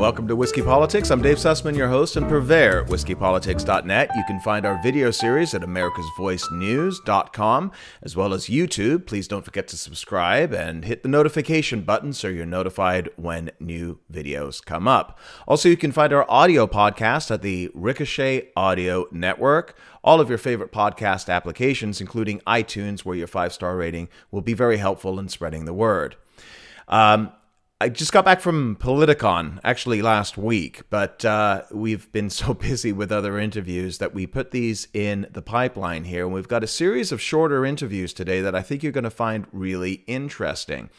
welcome to Whiskey Politics. I'm Dave Sussman, your host and purveyor at whiskeypolitics.net. You can find our video series at americasvoicenews.com, as well as YouTube. Please don't forget to subscribe and hit the notification button so you're notified when new videos come up. Also, you can find our audio podcast at the Ricochet Audio Network. All of your favorite podcast applications, including iTunes, where your 5-star rating will be very helpful in spreading the word. I just got back from Politicon, actually last week, but we've been so busy with other interviews that we put these in the pipeline here. And we've got a series of shorter interviews today that I think you're going to find really interesting.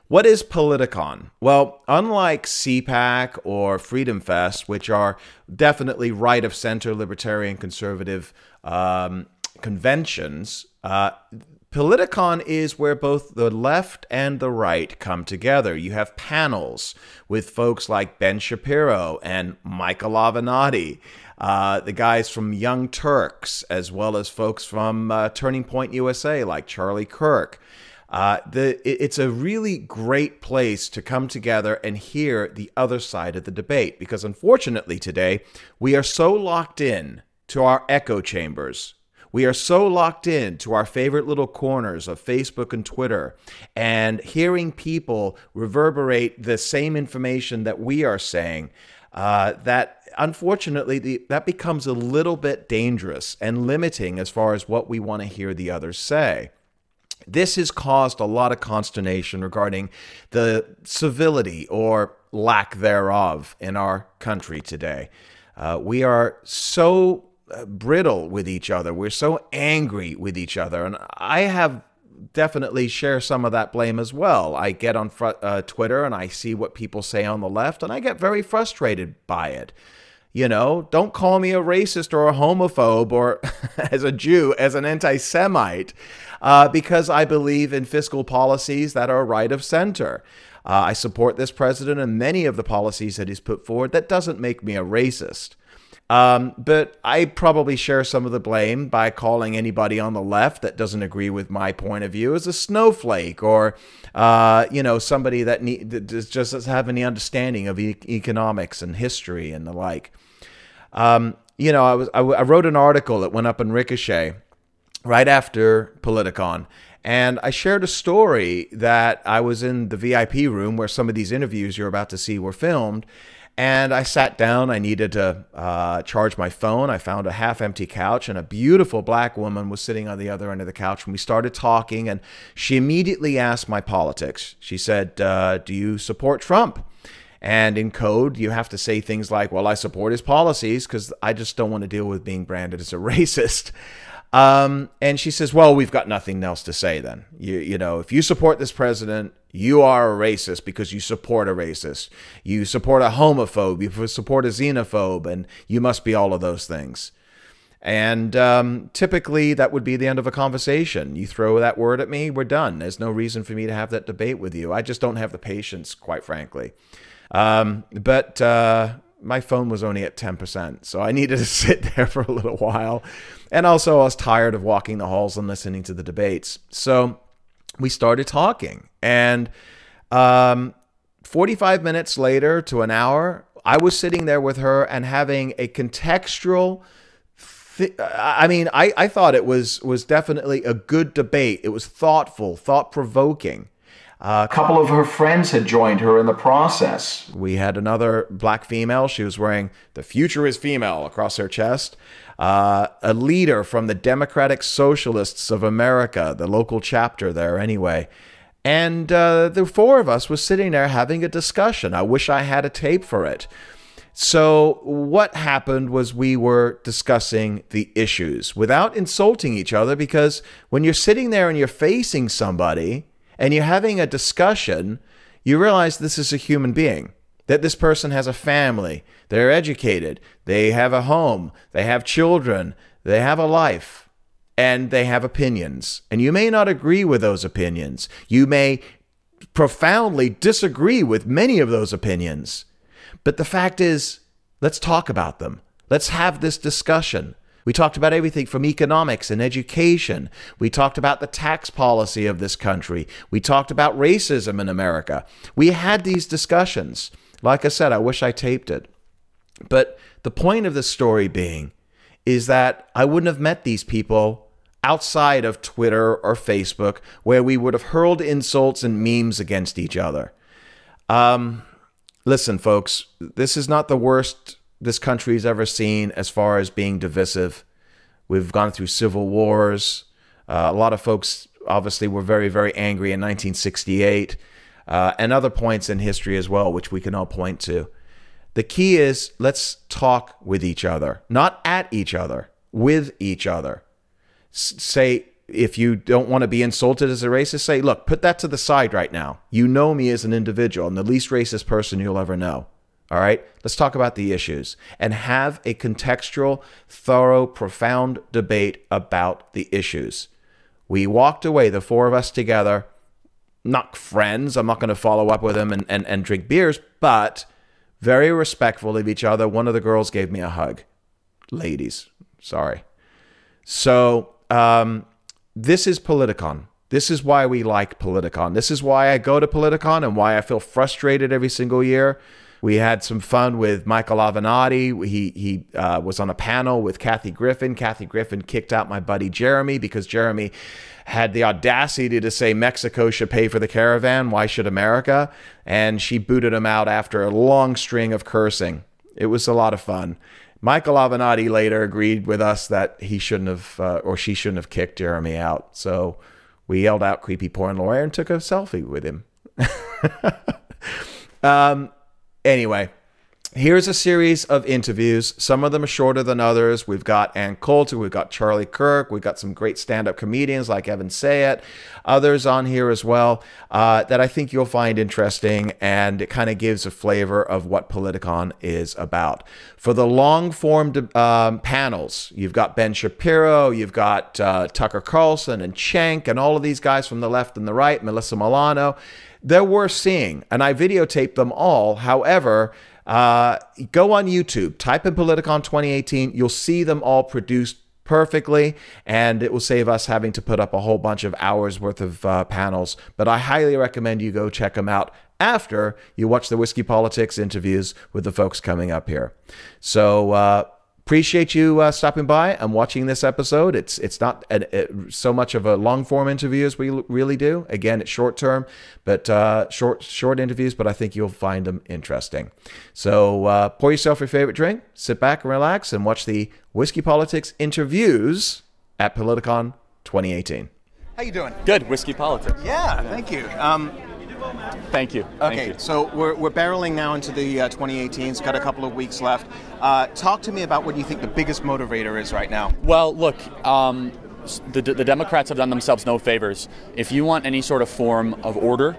What is Politicon? Well, unlike CPAC or Freedom Fest, which are definitely right-of-center, libertarian, conservative conventions, Politicon is where both the left and the right come together. You have panels with folks like Ben Shapiro and Michael Avenatti, the guys from Young Turks, as well as folks from Turning Point USA like Charlie Kirk. It's a really great place to come together and hear the other side of the debate, because unfortunately today we are so locked in to our echo chambers. We are so locked in to our favorite little corners of Facebook and Twitter, and hearing people reverberate the same information that we are saying, that unfortunately that becomes a little bit dangerous and limiting as far as what we want to hear the others say. This has caused a lot of consternation regarding the civility or lack thereof in our country today. We are so brittle with each other. We're so angry with each other. And I have definitely share some of that blame as well. I get on Twitter and I see what people say on the left, and I get very frustrated by it. You know, don't call me a racist or a homophobe or as a Jew, as an anti-Semite, because I believe in fiscal policies that are right of center. I support this president and many of the policies that he's put forward. That doesn't make me a racist. But I probably share some of the blame by calling anybody on the left that doesn't agree with my point of view as a snowflake, or, you know, somebody that just doesn't have any understanding of economics and history and the like. You know, I wrote an article that went up in Ricochet right after Politicon, and I shared a story that I was in the VIP room where some of these interviews you're about to see were filmed. And I sat down. I needed to charge my phone. I found a half-empty couch, and a beautiful black woman was sitting on the other end of the couch. And we started talking, and she immediately asked my politics. She said, do you support Trump? And in code, you have to say things like, well, I support his policies, because I just don't want to deal with being branded as a racist. And she says, well, we've got nothing else to say then. You know, if you support this president, you are a racist because you support a racist. You support a homophobe, you support a xenophobe, and you must be all of those things. And typically that would be the end of a conversation. You throw that word at me, we're done. There's no reason for me to have that debate with you. I just don't have the patience, quite frankly. But my phone was only at 10%, so I needed to sit there for a little while. And also I was tired of walking the halls and listening to the debates. So we started talking, and 45 minutes later to an hour, I was sitting there with her and having a contextual, I thought it was definitely a good debate. It was thoughtful, thought-provoking. A couple of her friends had joined her in the process. We had another black female. She was wearing "The Future is Female" across her chest. A leader from the Democratic Socialists of America, the local chapter there anyway. And the four of us was sitting there having a discussion. I wish I had a tape for it. So what happened was we were discussing the issues without insulting each other, because when you're sitting there and you're facing somebody and you're having a discussion, you realize this is a human being, that this person has a family, they're educated, they have a home, they have children, they have a life, and they have opinions. And you may not agree with those opinions. You may profoundly disagree with many of those opinions. But the fact is, let's talk about them. Let's have this discussion. We talked about everything from economics and education. We talked about the tax policy of this country. We talked about racism in America. We had these discussions Like I said, I wish I taped it. But the point of the story being is that I wouldn't have met these people outside of Twitter or Facebook, where we would have hurled insults and memes against each other. Listen, folks, this is not the worst this country's ever seen as far as being divisive. We've gone through civil wars. A lot of folks obviously were very, very angry in 1968, and other points in history as well, which we can all point to. The key is, let's talk with each other, not at each other, with each other. Say, if you don't want to be insulted as a racist, say, look, put that to the side right now. You know me as an individual. I'm the least racist person you'll ever know. All right? Let's talk about the issues and have a contextual, thorough, profound debate about the issues. We walked away, the four of us together, not friends. I'm not going to follow up with them and drink beers, but very respectful of each other. One of the girls gave me a hug. Ladies, sorry. So this is Politicon. This is why we like Politicon. This is why I go to Politicon and why I feel frustrated every single year. We had some fun with Michael Avenatti. He was on a panel with Kathy Griffin. Kathy Griffin kicked out my buddy Jeremy because Jeremy had the audacity to say Mexico should pay for the caravan. Why should America? And she booted him out after a long string of cursing. It was a lot of fun. Michael Avenatti later agreed with us that he shouldn't have, or she shouldn't have kicked Jeremy out. So we yelled out "creepy porn lawyer" and took a selfie with him. Anyway, here's a series of interviews. Some of them are shorter than others. We've got Coulter, we've got Charlie Kirk, we've got some great stand-up comedians like Evan Sayet, others on here as well that I think you'll find interesting, and it kind of gives a flavor of what Politicon is about. For the long-form panels, you've got Ben Shapiro, you've got Tucker Carlson and Cenk and all of these guys from the left and the right, Melissa Milano. They're worth seeing, and I videotaped them all. However, go on YouTube, type in Politicon 2018. You'll see them all produced perfectly, and it will save us having to put up a whole bunch of hours worth of panels. But I highly recommend you go check them out after you watch the Whiskey Politics interviews with the folks coming up here. So appreciate you stopping by and watching this episode. It's not so much of a long-form interview as we really do. Again, it's short-term, but short interviews, but I think you'll find them interesting. So pour yourself your favorite drink, sit back and relax, and watch the Whiskey Politics interviews at Politicon 2018. How you doing? Good. Whiskey Politics. Yeah, thank you. Thank you. Okay, Thank you. so we're barreling now into the 2018s. Got a couple of weeks left. Talk to me about what you think the biggest motivator is right now. Well, look, the Democrats have done themselves no favors. If you want any sort of form of order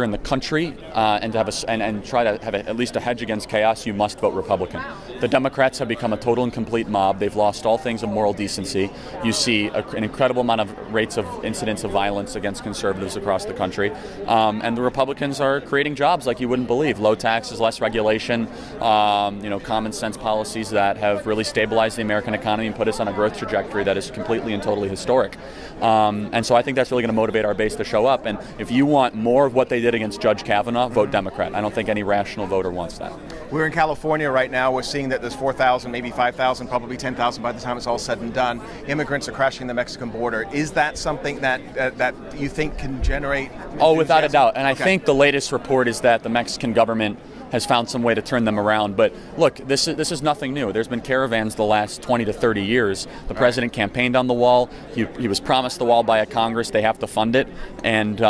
in the country, and to have and try to have at least a hedge against chaos, you must vote Republican. The Democrats have become a total and complete mob. They've lost all things of moral decency. You see an incredible amount of rates of incidents of violence against conservatives across the country, and the Republicans are creating jobs like you wouldn't believe. Low taxes, less regulation, common sense policies that have really stabilized the American economy and put us on a growth trajectory that is completely and totally historic. And so I think that's really going to motivate our base to show up. And if you want more of what they did against Judge Kavanaugh, vote Democrat. I don't think any rational voter wants that. We're in California right now. We're seeing that there's 4,000, maybe 5,000, probably 10,000 by the time it's all said and done. Immigrants are crashing the Mexican border. Is that something that you think can generate? Oh, without a doubt. And I think the latest report is that the Mexican government has found some way to turn them around. But look, this is nothing new. There's been caravans the last 20 to 30 years. The president campaigned on the wall. He was promised the wall by a Congress. They have to fund it. And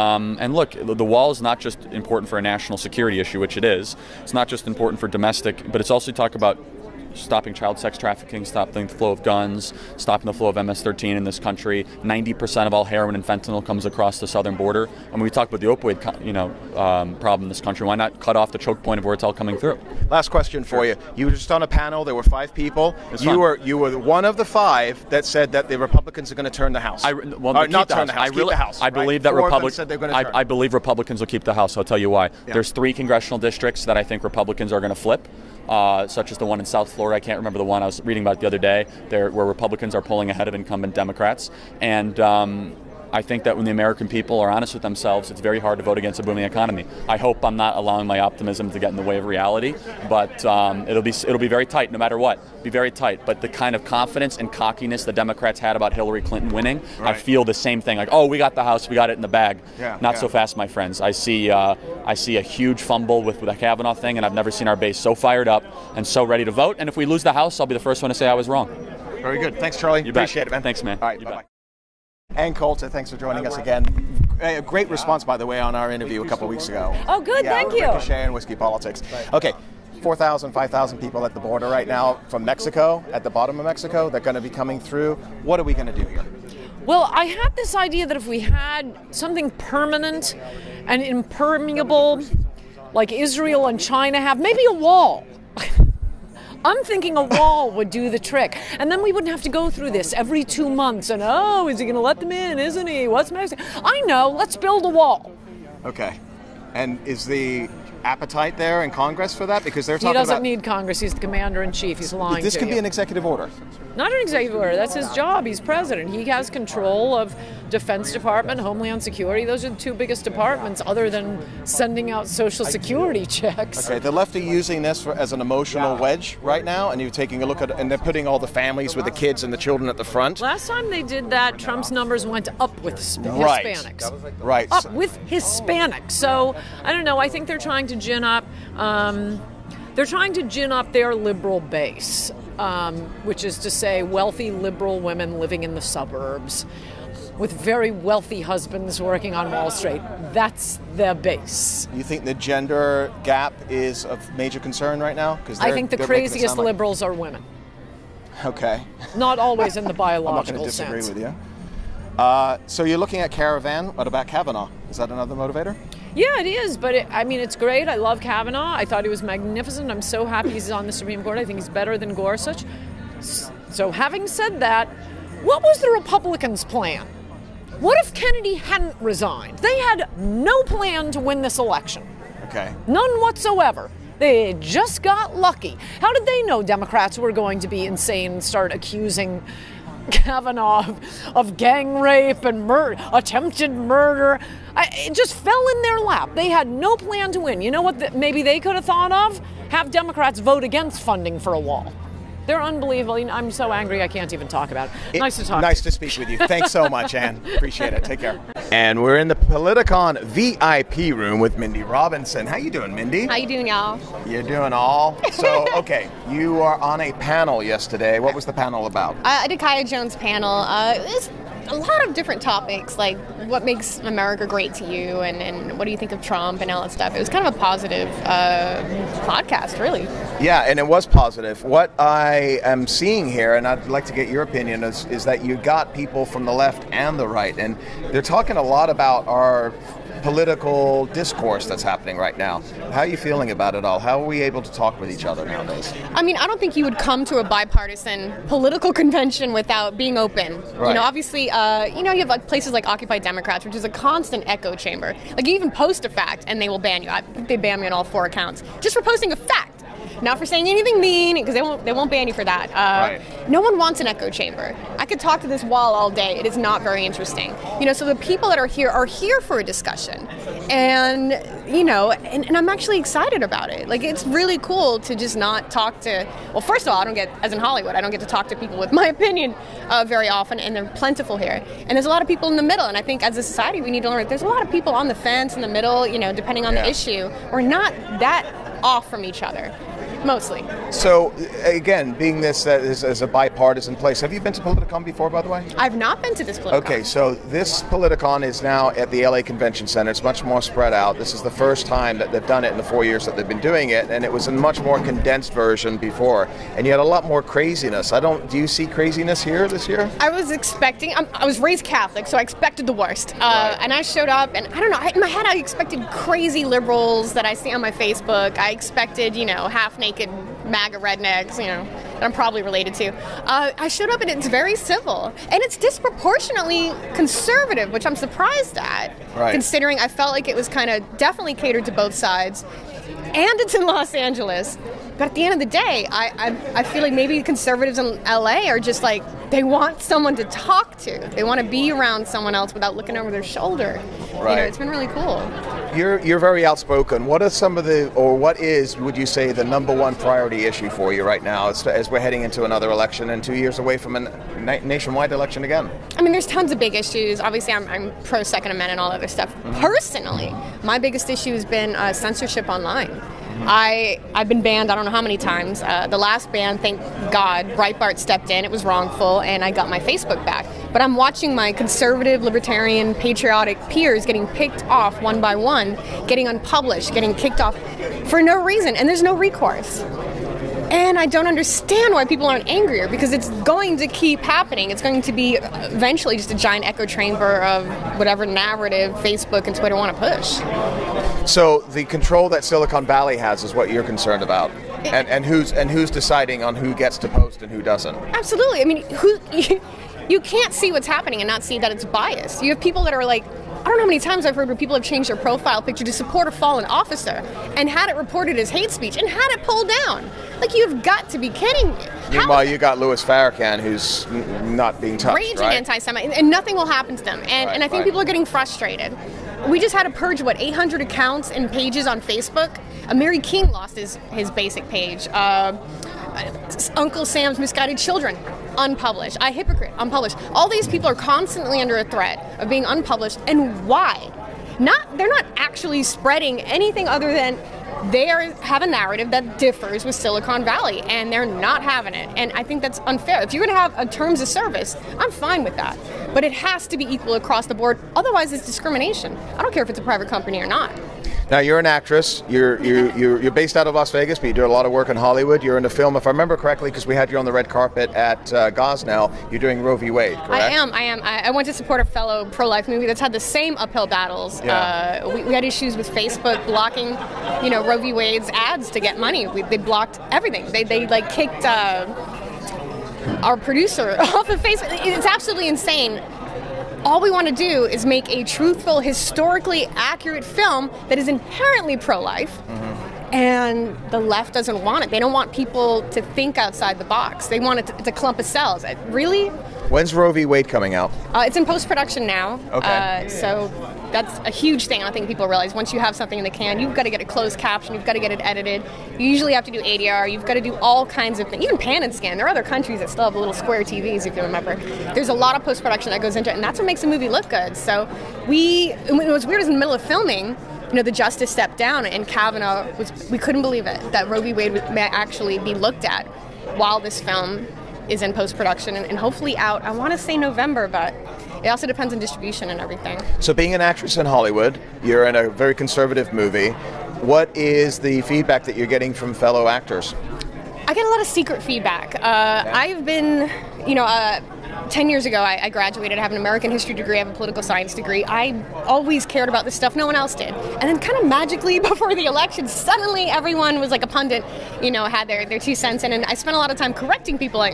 look, the wall is not just important for a national security issue, which it is. It's not just important for domestic, but it's also talk about stopping child sex trafficking, stopping the flow of guns, stopping the flow of MS-13 in this country. 90% of all heroin and fentanyl comes across the southern border. And when we talk about the opioid, problem in this country, why not cut off the choke point of where it's all coming through? Last question for you. You were just on a panel. There were 5 people. You were one of the 5 that said that the Republicans are going to turn the House. Not turn the House. Keep the House. I believe that I believe Republicans will keep the House. I'll tell you why. Yeah. There's 3 congressional districts that I think Republicans are going to flip. Such as the one in South Florida. I can't remember the one I was reading about the other day, where Republicans are pulling ahead of incumbent Democrats. And I think that when the American people are honest with themselves, it's very hard to vote against a booming economy. I hope I'm not allowing my optimism to get in the way of reality, but it'll be very tight no matter what. Be very tight. But the kind of confidence and cockiness the Democrats had about Hillary Clinton winning, I feel the same thing. Like, oh, we got the House, we got it in the bag. Not so fast, my friends. I see a huge fumble with the Kavanaugh thing, and I've never seen our base so fired up and so ready to vote. And if we lose the House, I'll be the first one to say I was wrong. Very good. Thanks, Charlie. You Appreciate bet. it, man. Thanks, man. All right, bye-bye. And Coulter, thanks for joining us again. A great response, by the way, on our interview a couple weeks ago. Oh, good, thank you. Ricochet and Whiskey Politics. Okay, 4,000, 5,000 people at the border right now from Mexico, at the bottom of Mexico. They're going to be coming through. What are we going to do here? Well, I had this idea that if we had something permanent and impermeable, like Israel and China have, maybe a wall. I'm thinking a wall would do the trick. And then we wouldn't have to go through this every 2 months. And, oh, is he going to let them in? Isn't he? What's Mexico? I know. Let's build a wall. Okay. And is the appetite there in Congress for that? Because they're talking about... He doesn't need Congress. He's the commander-in-chief. He's lying to you. This could be an executive order. Not an executive order. That's his job. He's president. He has control of Defense Department, Homeland Security. Those are the two biggest departments other than sending out Social Security checks. Okay, the left are using this as an emotional wedge right now, and you're taking a look at, and they're putting all the families with the kids and the children at the front. Last time they did that, Trump's numbers went up with Hispanics. Right. Up with Hispanics. So, I don't know. I think they're trying to gin up. They're trying to gin up their liberal base, which is to say wealthy liberal women living in the suburbs with very wealthy husbands working on Wall Street. That's their base. You think the gender gap is of major concern right now? I think the craziest liberals are women. Okay. Not always in the biological sense. I'm not going to disagree sense. with you. So you're looking at Caravan. What about Kavanaugh? Is that another motivator? Yeah, it is, but it's great. I love Kavanaugh. I thought he was magnificent. I'm so happy he's on the Supreme Court. I think he's better than Gorsuch. So having said that, what was the Republicans' plan? What if Kennedy hadn't resigned? They had no plan to win this election. Okay. None whatsoever. They just got lucky. How did they know Democrats were going to be insane and start accusing Kavanaugh of gang rape and attempted murder? It just fell in their lap. They had no plan to win. You know what maybe they could have thought of? Have Democrats vote against funding for a wall. They're unbelievable. I'm so angry I can't even talk about it. Nice to talk. Nice to speak with you. Thanks so much, Ann. Appreciate it. Take care. And we're in the Politicon VIP room with Mindy Robinson. How you doing, Mindy? How you doing, y'all? You're doing all. So, okay, you are on a panel yesterday. What was the panel about? I did Kaya Jones' panel. It's a lot of different topics, like what makes America great to you, and what do you think of Trump and all that stuff. It was kind of a positive podcast, really. Yeah, and it was positive. What I am seeing here, and I'd like to get your opinion, is that you got people from the left and the right, and they're talking a lot about our political discourse that's happening right now. How are you feeling about it all? How are we able to talk with each other nowadays? I mean, I don't think you would come to a bipartisan political convention without being open. Right. You know, obviously, you have like places like Occupy Democrats, which is a constant echo chamber. Like, you even post a fact and they will ban you. I think they ban me on all 4 accounts just for posting a fact. Not for saying anything mean, because they won't ban you for that. Right. No one wants an echo chamber. I could talk to this wall all day. It is not very interesting. So the people that are here for a discussion. And, and I'm actually excited about it. Like, it's really cool to just not talk to, well, first of all, as in Hollywood, I don't get to talk to people with my opinion very often, and they're plentiful here. And there's a lot of people in the middle, and I think as a society we need to learn. There's a lot of people on the fence, in the middle, depending on the issue. We're not that off from each other. Mostly. So, again, being this as a bipartisan place, have you been to Politicon before, by the way? I've not been to this Politicon. Okay, so this Politicon is now at the LA Convention Center. It's much more spread out. This is the first time that they've done it in the 4 years that they've been doing it, and it was a much more condensed version before. And you had a lot more craziness. Do you see craziness here this year? I was expecting, I was raised Catholic, so I expected the worst. Right. And I showed up, and I don't know, in my head I expected crazy liberals that I see on my Facebook. I expected, half-naked MAGA rednecks, that I'm probably related to. I showed up and it's very civil. And it's disproportionately conservative, which I'm surprised at. Right. Considering I felt like it was kind of definitely catered to both sides. And it's in Los Angeles. But at the end of the day, I feel like maybe conservatives in LA are just like, they want someone to talk to. They want to be around someone else without looking over their shoulder. Right. It's been really cool. You're very outspoken. What are some of what is, would you say, the number one priority issue for you right now as we're heading into another election and 2 years away from a nationwide election again? I mean, there's tons of big issues. Obviously, I'm pro Second Amendment and all that other stuff. Personally, my biggest issue has been censorship online. I've been banned I don't know how many times. The last ban, thank God, Breitbart stepped in. It was wrongful, and I got my Facebook back. But I'm watching my conservative, libertarian, patriotic peers getting picked off one by one, getting unpublished, getting kicked off for no reason, and there's no recourse. And I don't understand why people aren't angrier, because it's going to keep happening. It's going to be eventually just a giant echo chamber of whatever narrative Facebook and Twitter want to push. So the control that Silicon Valley has is what you're concerned about, and who's deciding on who gets to post and who doesn't. Absolutely. I mean, you can't see what's happening and not see that it's biased. You have people that are like, I don't know how many times I've heard where people have changed their profile picture to support a fallen officer and had it reported as hate speech and had it pulled down. Like, you've got to be kidding me. Meanwhile, you got Louis Farrakhan, who's not being touched, raging right? anti-Semite, and nothing will happen to them. And I think people are getting frustrated. We just had to purge, 800 accounts and pages on Facebook? Mary King lost his basic page. Uncle Sam's Misguided Children, unpublished. Hypocrite, unpublished. All these people are constantly under a threat of being unpublished, and why? They're not actually spreading anything other than they have a narrative that differs with Silicon Valley, and they're not having it. And I think that's unfair. If you're going to have a terms of service, I'm fine with that. But it has to be equal across the board. Otherwise, it's discrimination. I don't care if it's a private company or not. Now, you're an actress. You're based out of Las Vegas, but you do a lot of work in Hollywood. You're in a film, if I remember correctly, because we had you on the red carpet at Gosnell. You're doing Roe v. Wade, correct? I am. I went to support a fellow pro-life movie that's had the same uphill battles. Yeah. We had issues with Facebook blocking, Roe v. Wade's ads to get money. They blocked everything. They kicked our producer off of Facebook. It's absolutely insane. All we want to do is make a truthful, historically accurate film that is inherently pro-life, and the left doesn't want it. They don't want people to think outside the box. They want it to, it's a clump of cells. Really? When's Roe v. Wade coming out? It's in post-production now. Okay. So that's a huge thing. I don't think people realize. Once you have something in the can, you've got to get it closed caption, you've got to get it edited. You usually have to do ADR, you've got to do all kinds of things. Even pan and scan. There are other countries that still have little square TVs, if you remember. There's a lot of post-production that goes into it, and that's what makes a movie look good. So what's weird is in the middle of filming, the justice stepped down, and Kavanaugh we couldn't believe it, that Roe v. Wade may actually be looked at while this film is in post-production and hopefully out, I want to say November, but it also depends on distribution and everything. So being an actress in Hollywood, you're in a very conservative movie. What is the feedback that you're getting from fellow actors? I get a lot of secret feedback. I've been, 10 years ago, I graduated. I have an American history degree. I have a political science degree. I always cared about this stuff. No one else did. And then kind of magically before the election, suddenly everyone was like a pundit, had their 2 cents in. And I spent a lot of time correcting people like,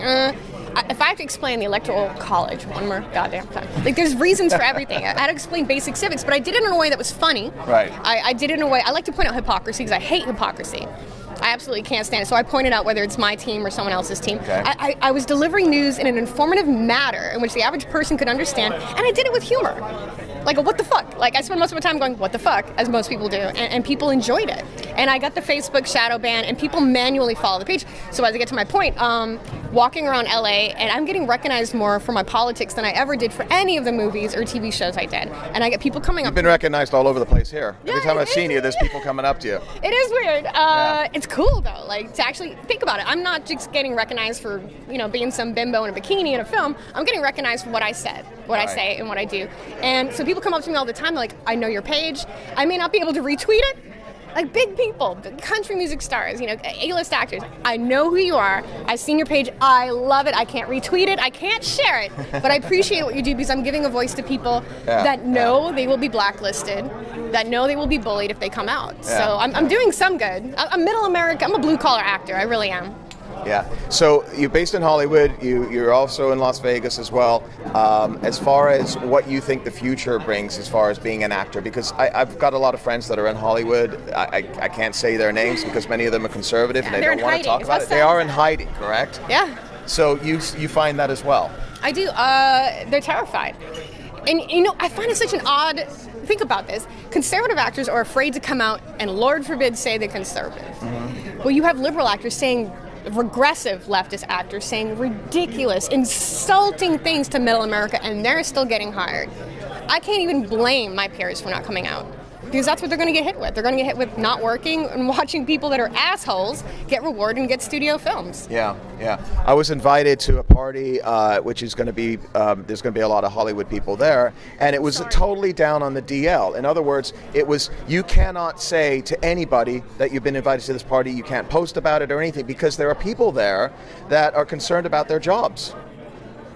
if I have to explain the Electoral College one more goddamn time, there's reasons for everything. I had to explain basic civics, but I did it in a way that was funny. Right. I did it in a way, I like to point out hypocrisy because I hate hypocrisy. I absolutely can't stand it. So I pointed out whether it's my team or someone else's team. Okay. I was delivering news in an informative manner in which the average person could understand, and I did it with humor. Like, what the fuck? I spend most of my time going, what the fuck, as most people do, and people enjoyed it. And I got the Facebook shadow ban, and people manually follow the page. So as I get to my point, walking around LA, and I'm getting recognized more for my politics than I ever did for any of the movies or TV shows I did. And I get people coming up. You've been recognized all over the place here. Every time I've seen you, there's people coming up to you. It is weird. It's cool, though, to actually think about it. I'm not just getting recognized for, being some bimbo in a bikini in a film. I'm getting recognized for what I said, what I say, and what I do. And so people come up to me all the time, they're like, I know your page. I may not be able to retweet it. Like big people, country music stars, A-list actors. I know who you are. I've seen your page. I love it. I can't retweet it. I can't share it. But I appreciate what you do because I'm giving a voice to people that know they will be blacklisted, that know they will be bullied if they come out. So I'm doing some good. I'm middle America. I'm a blue-collar actor. I really am. Yeah. So you're based in Hollywood. You're also in Las Vegas as well. As far as what you think the future brings as far as being an actor, because I've got a lot of friends that are in Hollywood. I can't say their names because many of them are conservative and they don't want to talk about it. They are in hiding, correct? Yeah. So you find that as well? I do. They're terrified. And, I find it such an odd... Think about this. Conservative actors are afraid to come out and, Lord forbid, say they're conservative. Mm-hmm. Well, you have liberal actors saying... regressive leftist actors saying ridiculous, insulting things to middle America, and they're still getting hired. I can't even blame my peers for not coming out, because that's what they're going to get hit with. They're going to get hit with not working and watching people that are assholes get rewarded and get studio films. Yeah. I was invited to a party, which is going to be, there's going to be a lot of Hollywood people there, and it was totally down on the DL. In other words, it was, you cannot say to anybody that you've been invited to this party, you can't post about it or anything, because there are people there that are concerned about their jobs.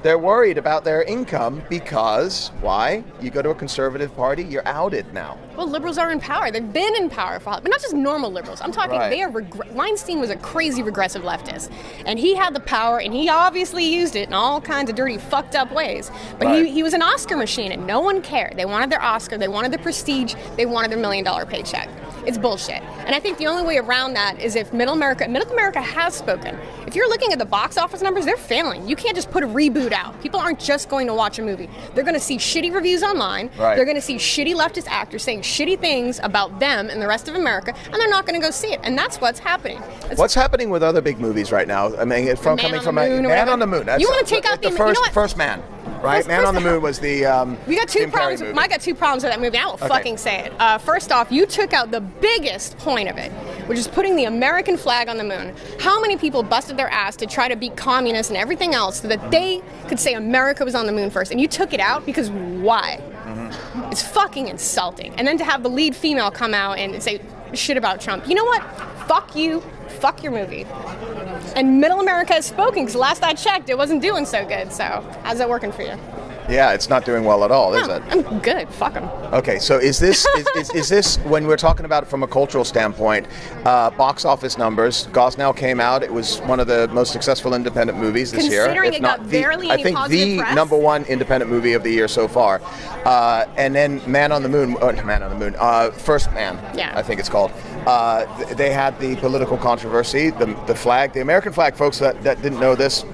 They're worried about their income because, why? You go to a conservative party, you're outed now. Well, liberals are in power. They've been in power for, but not just normal liberals. I'm talking, they are, Weinstein was a crazy regressive leftist. And he had the power, and he obviously used it in all kinds of dirty, fucked up ways. But he was an Oscar machine, and no one cared. They wanted their Oscar, they wanted the prestige, they wanted their $1 million paycheck. It's bullshit. And I think the only way around that is if middle America has spoken. If you're looking at the box office numbers, they're failing. You can't just put a reboot out. People aren't just going to watch a movie. They're going to see shitty reviews online. Right. They're going to see shitty leftist actors saying shitty things about them and the rest of America, and they're not going to go see it. And that's what's happening. What's happening with other big movies right now? I mean, coming from Man on the Moon. You want to take out the first Man. Right, Man on the Moon was the. We got two problems. I got two problems with that movie. I will fucking say it. First off, you took out the biggest point of it, which is putting the American flag on the moon. How many people busted their ass to try to beat communists and everything else so that they could say America was on the moon first? And you took it out because why? Mm-hmm. It's fucking insulting. And then to have the lead female come out and say shit about Trump. You know what? Fuck you. Fuck your movie. And middle America has spoken, because last I checked, it wasn't doing so good. So how's that working for you? Yeah, it's not doing well at all, is it? I'm good. Fuck them. Okay, so is this is this, when we're talking about it from a cultural standpoint, box office numbers? Gosnell came out. It was one of the most successful independent movies this year. Considering it got barely any positive press. I think the number one independent movie of the year so far. And then Man on the Moon, First Man, I think it's called. They had the political controversy, the flag, the American flag, folks that didn't know this,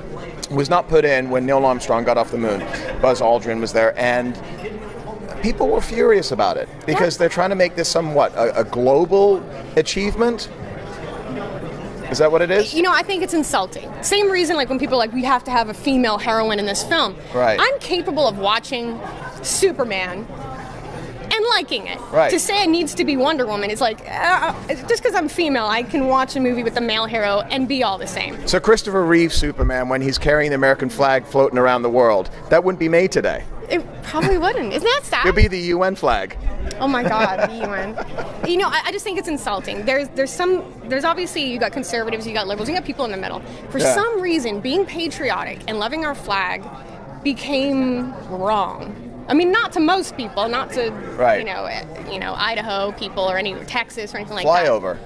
was not put in when Neil Armstrong got off the moon. Buzz Aldrin was there, and people were furious about it because they're trying to make this somewhat a global achievement. Is that what it is? I think it's insulting. Same reason like when people are like, we have to have a female heroine in this film. Right. I'm capable of watching Superman and liking it. Right. To say it needs to be Wonder Woman is like, just because I'm female, I can watch a movie with a male hero and be all the same. So Christopher Reeve's Superman, when he's carrying the American flag floating around the world, that wouldn't be made today. It probably wouldn't. Isn't that sad? It'd be the UN flag. Oh my God, the UN. I just think it's insulting. There's obviously, you got conservatives, you got liberals, you got people in the middle. For some reason, being patriotic and loving our flag became wrong. I mean, not to most people, not to Idaho people or any Texas or anything like that. Flyover.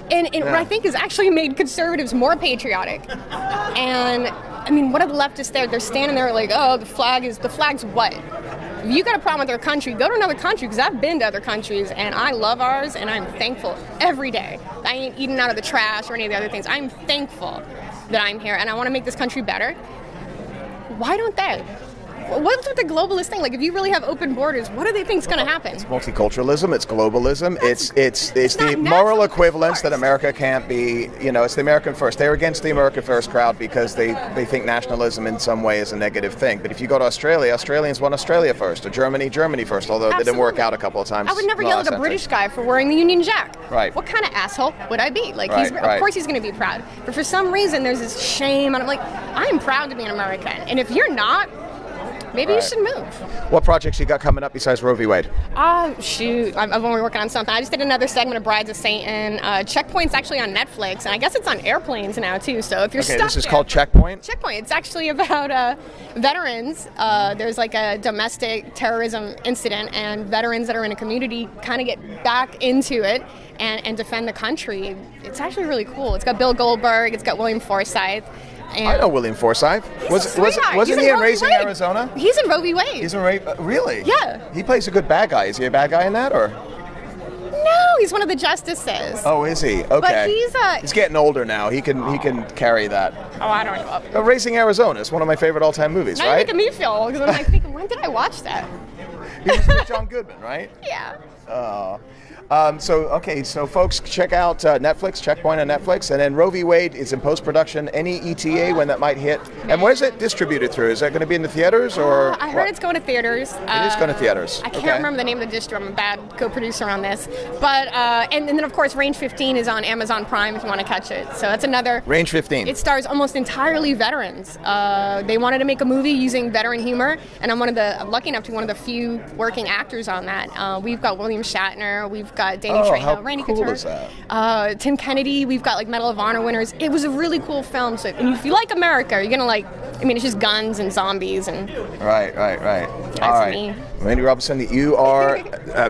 And what I think has actually made conservatives more patriotic. And I mean, what are the leftists there? They're standing there like, oh, the flag's what? If you got a problem with their country, go to another country, because I've been to other countries and I love ours and I'm thankful every day. I ain't eating out of the trash or any of the other things. I'm thankful that I'm here and I want to make this country better. Why don't they? What's with the globalist thing? Like, if you really have open borders, what do they think is going to happen? It's multiculturalism. It's globalism. It's the moral equivalence that America can't be. It's the American first. They're against the American first crowd because they think nationalism in some way is a negative thing. But if you go to Australia, Australians want Australia first, or Germany first. Although they didn't work out a couple of times. I would never yell at a British guy for wearing the Union Jack. Right. What kind of asshole would I be? Like, of course he's going to be proud. But for some reason, there's this shame, and I'm like, I am proud to be an American. And if you're not, maybe you should move. What projects you got coming up besides Roe v. Wade? Shoot, I'm only working on something. I just did another segment of Brides of Satan. Checkpoint's actually on Netflix, and I guess it's on airplanes now too. So if you're stuck, this is called Checkpoint. Checkpoint. It's actually about veterans. There's like a domestic terrorism incident, and veterans that are in a community kind of get back into it and defend the country. It's actually really cool. It's got Bill Goldberg. It's got William Forsythe. And I know William Forsythe. Wasn't he in Raising Arizona? He's in Roe v. Wade. He's in really? Yeah. He plays a good bad guy. Is he a bad guy in that, or? No, he's one of the justices. Oh, is he? Okay. But he's getting older now. He can carry that. Oh, I don't know. Raising Arizona is one of my favorite all-time movies, now right? You're making me feel, because I'm like thinking, when did I watch that? He was with John Goodman, right? Yeah. So folks, check out Netflix, Checkpoint on Netflix, and then Roe v. Wade is in post-production. Any ETA when that might hit? And where's it distributed through? Is that going to be in the theaters, or? I heard it's going to theaters. It is going to theaters. I can't remember the name of the distro. I'm a bad co-producer on this. But, and then of course, Range 15 is on Amazon Prime if you want to catch it. So that's another. Range 15. It stars almost entirely veterans. They wanted to make a movie using veteran humor, and I'm lucky enough to be one of the few working actors on that. We've got William Shatner. We've got Danny Trejo, Randy cool Couture, is that? Tim Kennedy. We've got like Medal of Honor winners. It was a really cool film. So, and if you like America, you're gonna like. I mean, it's just guns and zombies and. Right. That's All right. me. Randy Robinson, you are.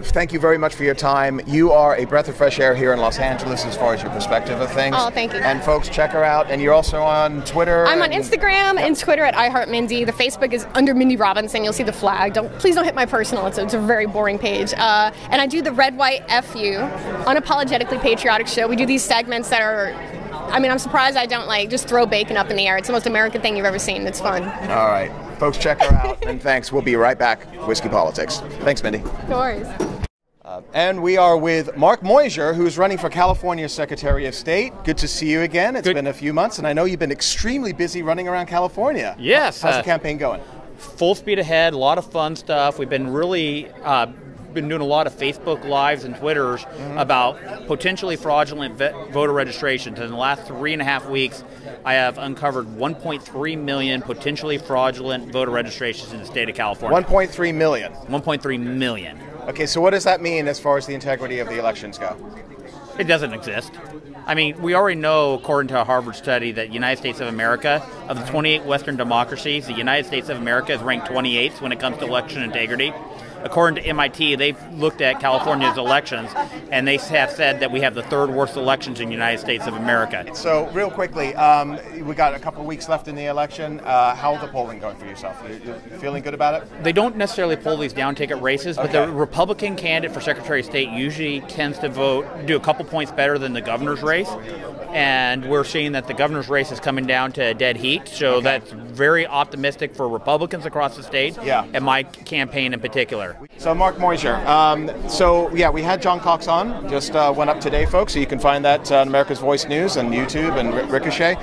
Thank you very much for your time. You are a breath of fresh air here in Los Angeles as far as your perspective of things. Oh, thank you. And folks, check her out. And you're also on Twitter. I'm on Instagram and Twitter at iHeartMindy. The Facebook is under Mindy Robinson. You'll see the flag. Please don't hit my personal. It's a very boring page. And I do the Red White FU, unapologetically patriotic show. We do these segments that are. I mean, I'm surprised I don't just throw bacon up in the air. It's the most American thing you've ever seen. It's fun. All right. Folks, check her out. And thanks. We'll be right back. Whiskey Politics. Thanks, Mindy. No worries. And we are with Mark Meuser, who's running for California Secretary of State. Good to see you again. It's been a few months, and I know you've been extremely busy running around California. Yes. How's the campaign going? Full speed ahead. A lot of fun stuff. We've been really... been doing a lot of Facebook Lives and Twitters about potentially fraudulent voter registrations. In the last 3.5 weeks, I have uncovered 1.3 million potentially fraudulent voter registrations in the state of California. 1.3 million? 1.3 million. Okay, so what does that mean as far as the integrity of the elections go? It doesn't exist. I mean, we already know, according to a Harvard study, that the United States of America, of the 28 Western democracies, the United States of America is ranked 28th when it comes to election integrity. According to MIT, they've looked at California's elections, and they have said that we have the third worst elections in the United States of America. So, real quickly, we got a couple of weeks left in the election. How's the polling going for yourself? You feeling good about it? They don't necessarily pull these down-ticket races, but the Republican candidate for Secretary of State usually tends to do a couple points better than the governor's race. And we're seeing that the governor's race is coming down to a dead heat, so that's very optimistic for Republicans across the state, and my campaign in particular. So Mark Meuser, we had John Cox on, just went up today, folks, so you can find that on America's Voice News and YouTube and Ricochet.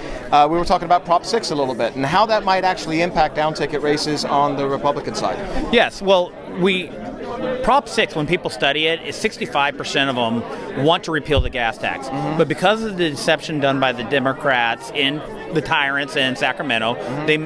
We were talking about Prop 6 a little bit, and how that might actually impact down-ticket races on the Republican side. Yes, well, Prop 6, when people study it, is 65% of them want to repeal the gas tax. But because of the deception done by the Democrats in the tyrants in Sacramento, they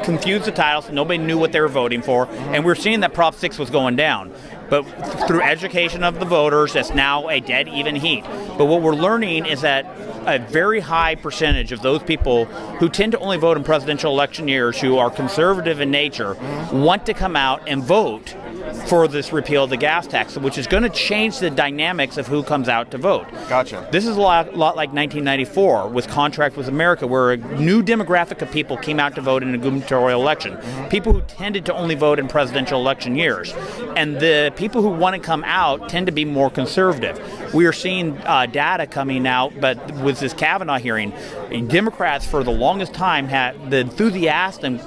confused the title so nobody knew what they were voting for. And we're seeing that Prop 6 was going down. But through education of the voters, that's now a dead even heat. But what we're learning is that a very high percentage of those people who tend to only vote in presidential election years, who are conservative in nature, want to come out and vote for this repeal of the gas tax, which is going to change the dynamics of who comes out to vote. Gotcha. This is a lot like 1994 with Contract with America, where a new demographic of people came out to vote in a gubernatorial election. People who tended to only vote in presidential election years. And the people who want to come out tend to be more conservative. We are seeing data coming out, but with this Kavanaugh hearing, Democrats for the longest time had the enthusiasm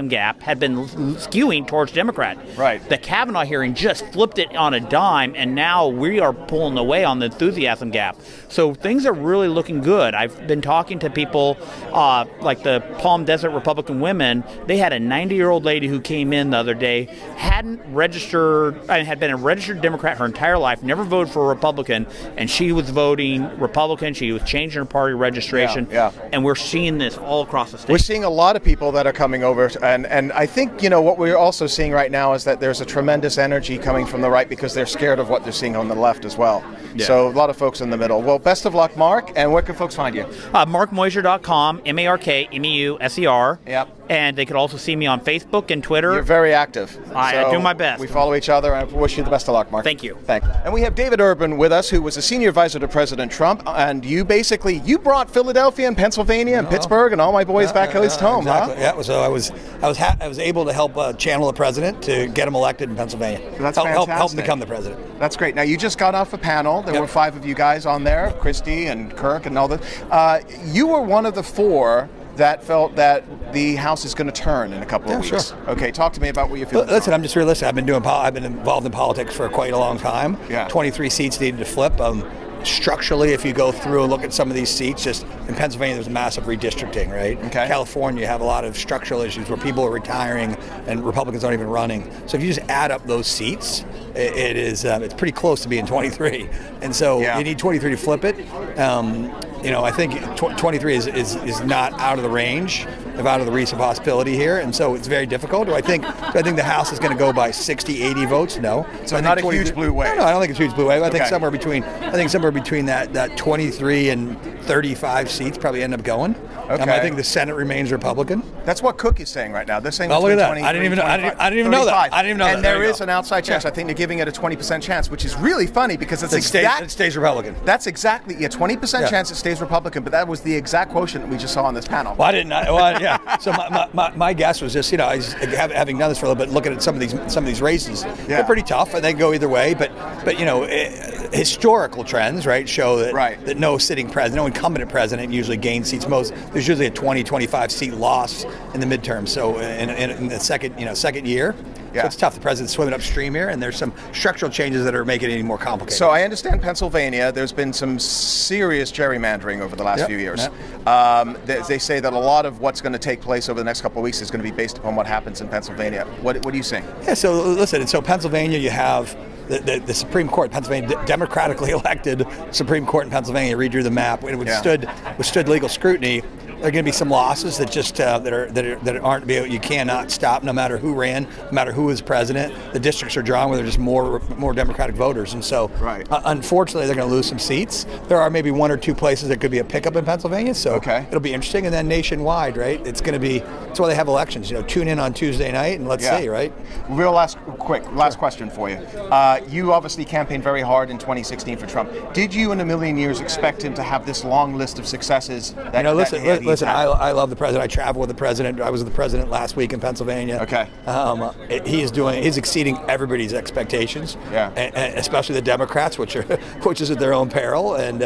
gap had been skewing towards Democrat. Right. The Kavanaugh hearing just flipped it on a dime, and now we are pulling away on the enthusiasm gap. So things are really looking good. I've been talking to people like the Palm Desert Republican women. They had a 90-year-old lady who came in the other day, hadn't registered had been a registered Democrat her entire life, never voted for a Republican, and she was voting Republican. She was changing her party registration. And we're seeing this all across the state. We're seeing a lot of people that are coming over, and I think, you know, what we're also seeing right now is that there's a tremendous energy coming from the right because they're scared of what they're seeing on the left as well. So a lot of folks in the middle. Well, best of luck, Mark, and where can folks find you? MarkMeuser.com, MarkMeuser. Yep. And they could also see me on Facebook and Twitter. You're very active. I do my best. We follow each other, and I wish you the best of luck, Mark. Thank you. Thanks. And we have David Urban with us, who was a senior advisor to President Trump, and you brought Philadelphia and Pennsylvania and Pittsburgh and all my boys back at his home, exactly. huh? Yeah, so I was able to help channel the president to get him elected in Pennsylvania. That's help fantastic. him become the president. That's great. Now, you just got off a panel. There were 5 of you guys on there, Christie and Kirk and all that. You were one of the 4 that felt that the House is going to turn in a couple of weeks. Sure. Okay, talk to me about what you feel. Listen, I'm just realistic. I've been involved in politics for quite a long time. 23 seats needed to flip. Structurally, if you go through and look at some of these seats, just in Pennsylvania, there's massive redistricting, right? Okay. California, you have a lot of structural issues where people are retiring and Republicans aren't even running. So if you just add up those seats, it's pretty close to being 23. And so you need 23 to flip it. You know, I think 23 is not out of the range, out of the reach of possibility here, and so it's very difficult. Do I think the House is going to go by 60, 80 votes? No. So not a huge blue wave. No, I don't think it's a huge blue wave. I think somewhere between that 23 and 35 seats probably end up going. Okay. I think the Senate remains Republican. That's what Cook is saying right now. They're saying look at that. 20, I didn't even know that. I didn't even know that. And there is an outside chance. I think they're giving it a 20% chance, which is really funny because it stays Republican. That's exactly 20% chance it stays Republican. But that was the exact quotient we just saw on this panel. Well, I didn't. So my guess was just, you know, having done this for a little bit, looking at some of these races, they're pretty tough and they go either way. But you know, historical trends, right, show that no sitting president, no incumbent president usually gains seats. There's usually a 20-25 seat loss in the midterm. So in the second year. So it's tough. The president's swimming upstream here, and there's some structural changes that are making it even more complicated. So I understand Pennsylvania, there's been some serious gerrymandering over the last few years. They say that a lot of what's going to take place over the next couple of weeks is going to be based upon what happens in Pennsylvania. What do you think? Yeah, so listen, so Pennsylvania, you have the Supreme Court, Pennsylvania, democratically elected Supreme Court in Pennsylvania, redrew the map. It withstood legal scrutiny. There are going to be some losses that just that aren't you cannot stop, no matter who ran, no matter who is president. The districts are drawn where there's just more Democratic voters, and so unfortunately they're going to lose some seats. There are maybe 1 or 2 places that could be a pickup in Pennsylvania, so it'll be interesting. And then nationwide, right? It's going to be. That's why they have elections. You know, tune in on Tuesday night and let's see, right? Real last question for you. You obviously campaigned very hard in 2016 for Trump. Did you, in a million years, expect him to have this long list of successes? Listen, I love the president. I travel with the president. I was with the president last week in Pennsylvania. Okay. He's exceeding everybody's expectations. And especially the Democrats, which is at their own peril. And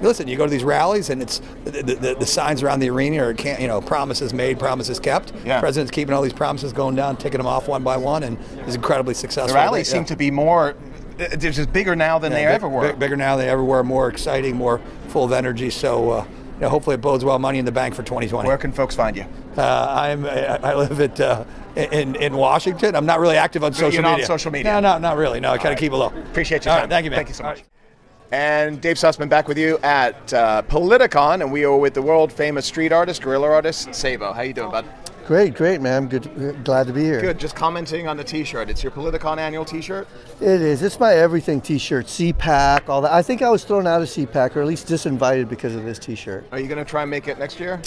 listen, you go to these rallies, and it's the signs around the arena are promises made, promises kept. The president's keeping all these promises going down, ticking them off one by one, and is incredibly successful. The rallies seem to be more. They're just bigger now than they ever were. Bigger now than they ever were. More exciting, more full of energy. So. Hopefully it bodes well. Money in the bank for 2020. Where can folks find you? I live in Washington. I'm not really active on social media. You're not on social media? No, not really. No, I kind of keep it low. Appreciate your time. All right, thank you, man. Thank you so much. And Dave Sussman back with you at Politicon, and we are with the world-famous street artist, guerrilla artist, Sabo. How you doing, bud? Great, man. Good, glad to be here. Good. Just commenting on the T-shirt. It's your Politicon annual T-shirt? It is. It's my everything T-shirt. CPAC, all that. I think I was thrown out of CPAC, or at least disinvited because of this T-shirt. Are you going to try and make it next year?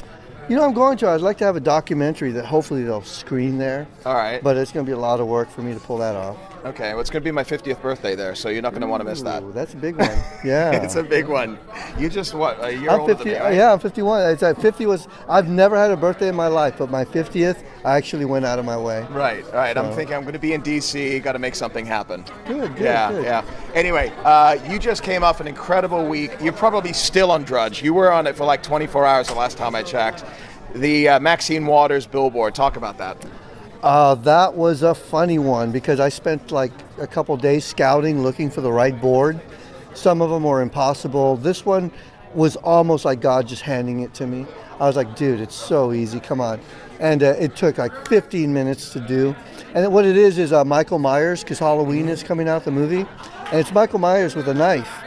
You know, I'm going to. I'd like to have a documentary that hopefully they'll screen there. All right. But it's going to be a lot of work for me to pull that off. Okay. Well, it's going to be my 50th birthday there, so you're not going to want to miss that. That's a big one. Yeah. It's a big one. You just, a year older than me, right? Yeah, I'm 51. 50 was, I've never had a birthday in my life, but my 50th, I actually went out of my way. Right. So. I'm thinking I'm going to be in D.C., got to make something happen. Good. Yeah. Anyway, you just came off an incredible week. You're probably still on Drudge. You were on it for like 24 hours the last time I checked. The Maxine Waters billboard. Talk about that. That was a funny one because I spent like a couple days scouting, looking for the right board. Some of them were impossible. This one was almost like God just handing it to me. I was like, dude, it's so easy. Come on. And it took like 15 minutes to do. And what it is Michael Myers, because Halloween is coming out, the movie. And it's Michael Myers with a knife.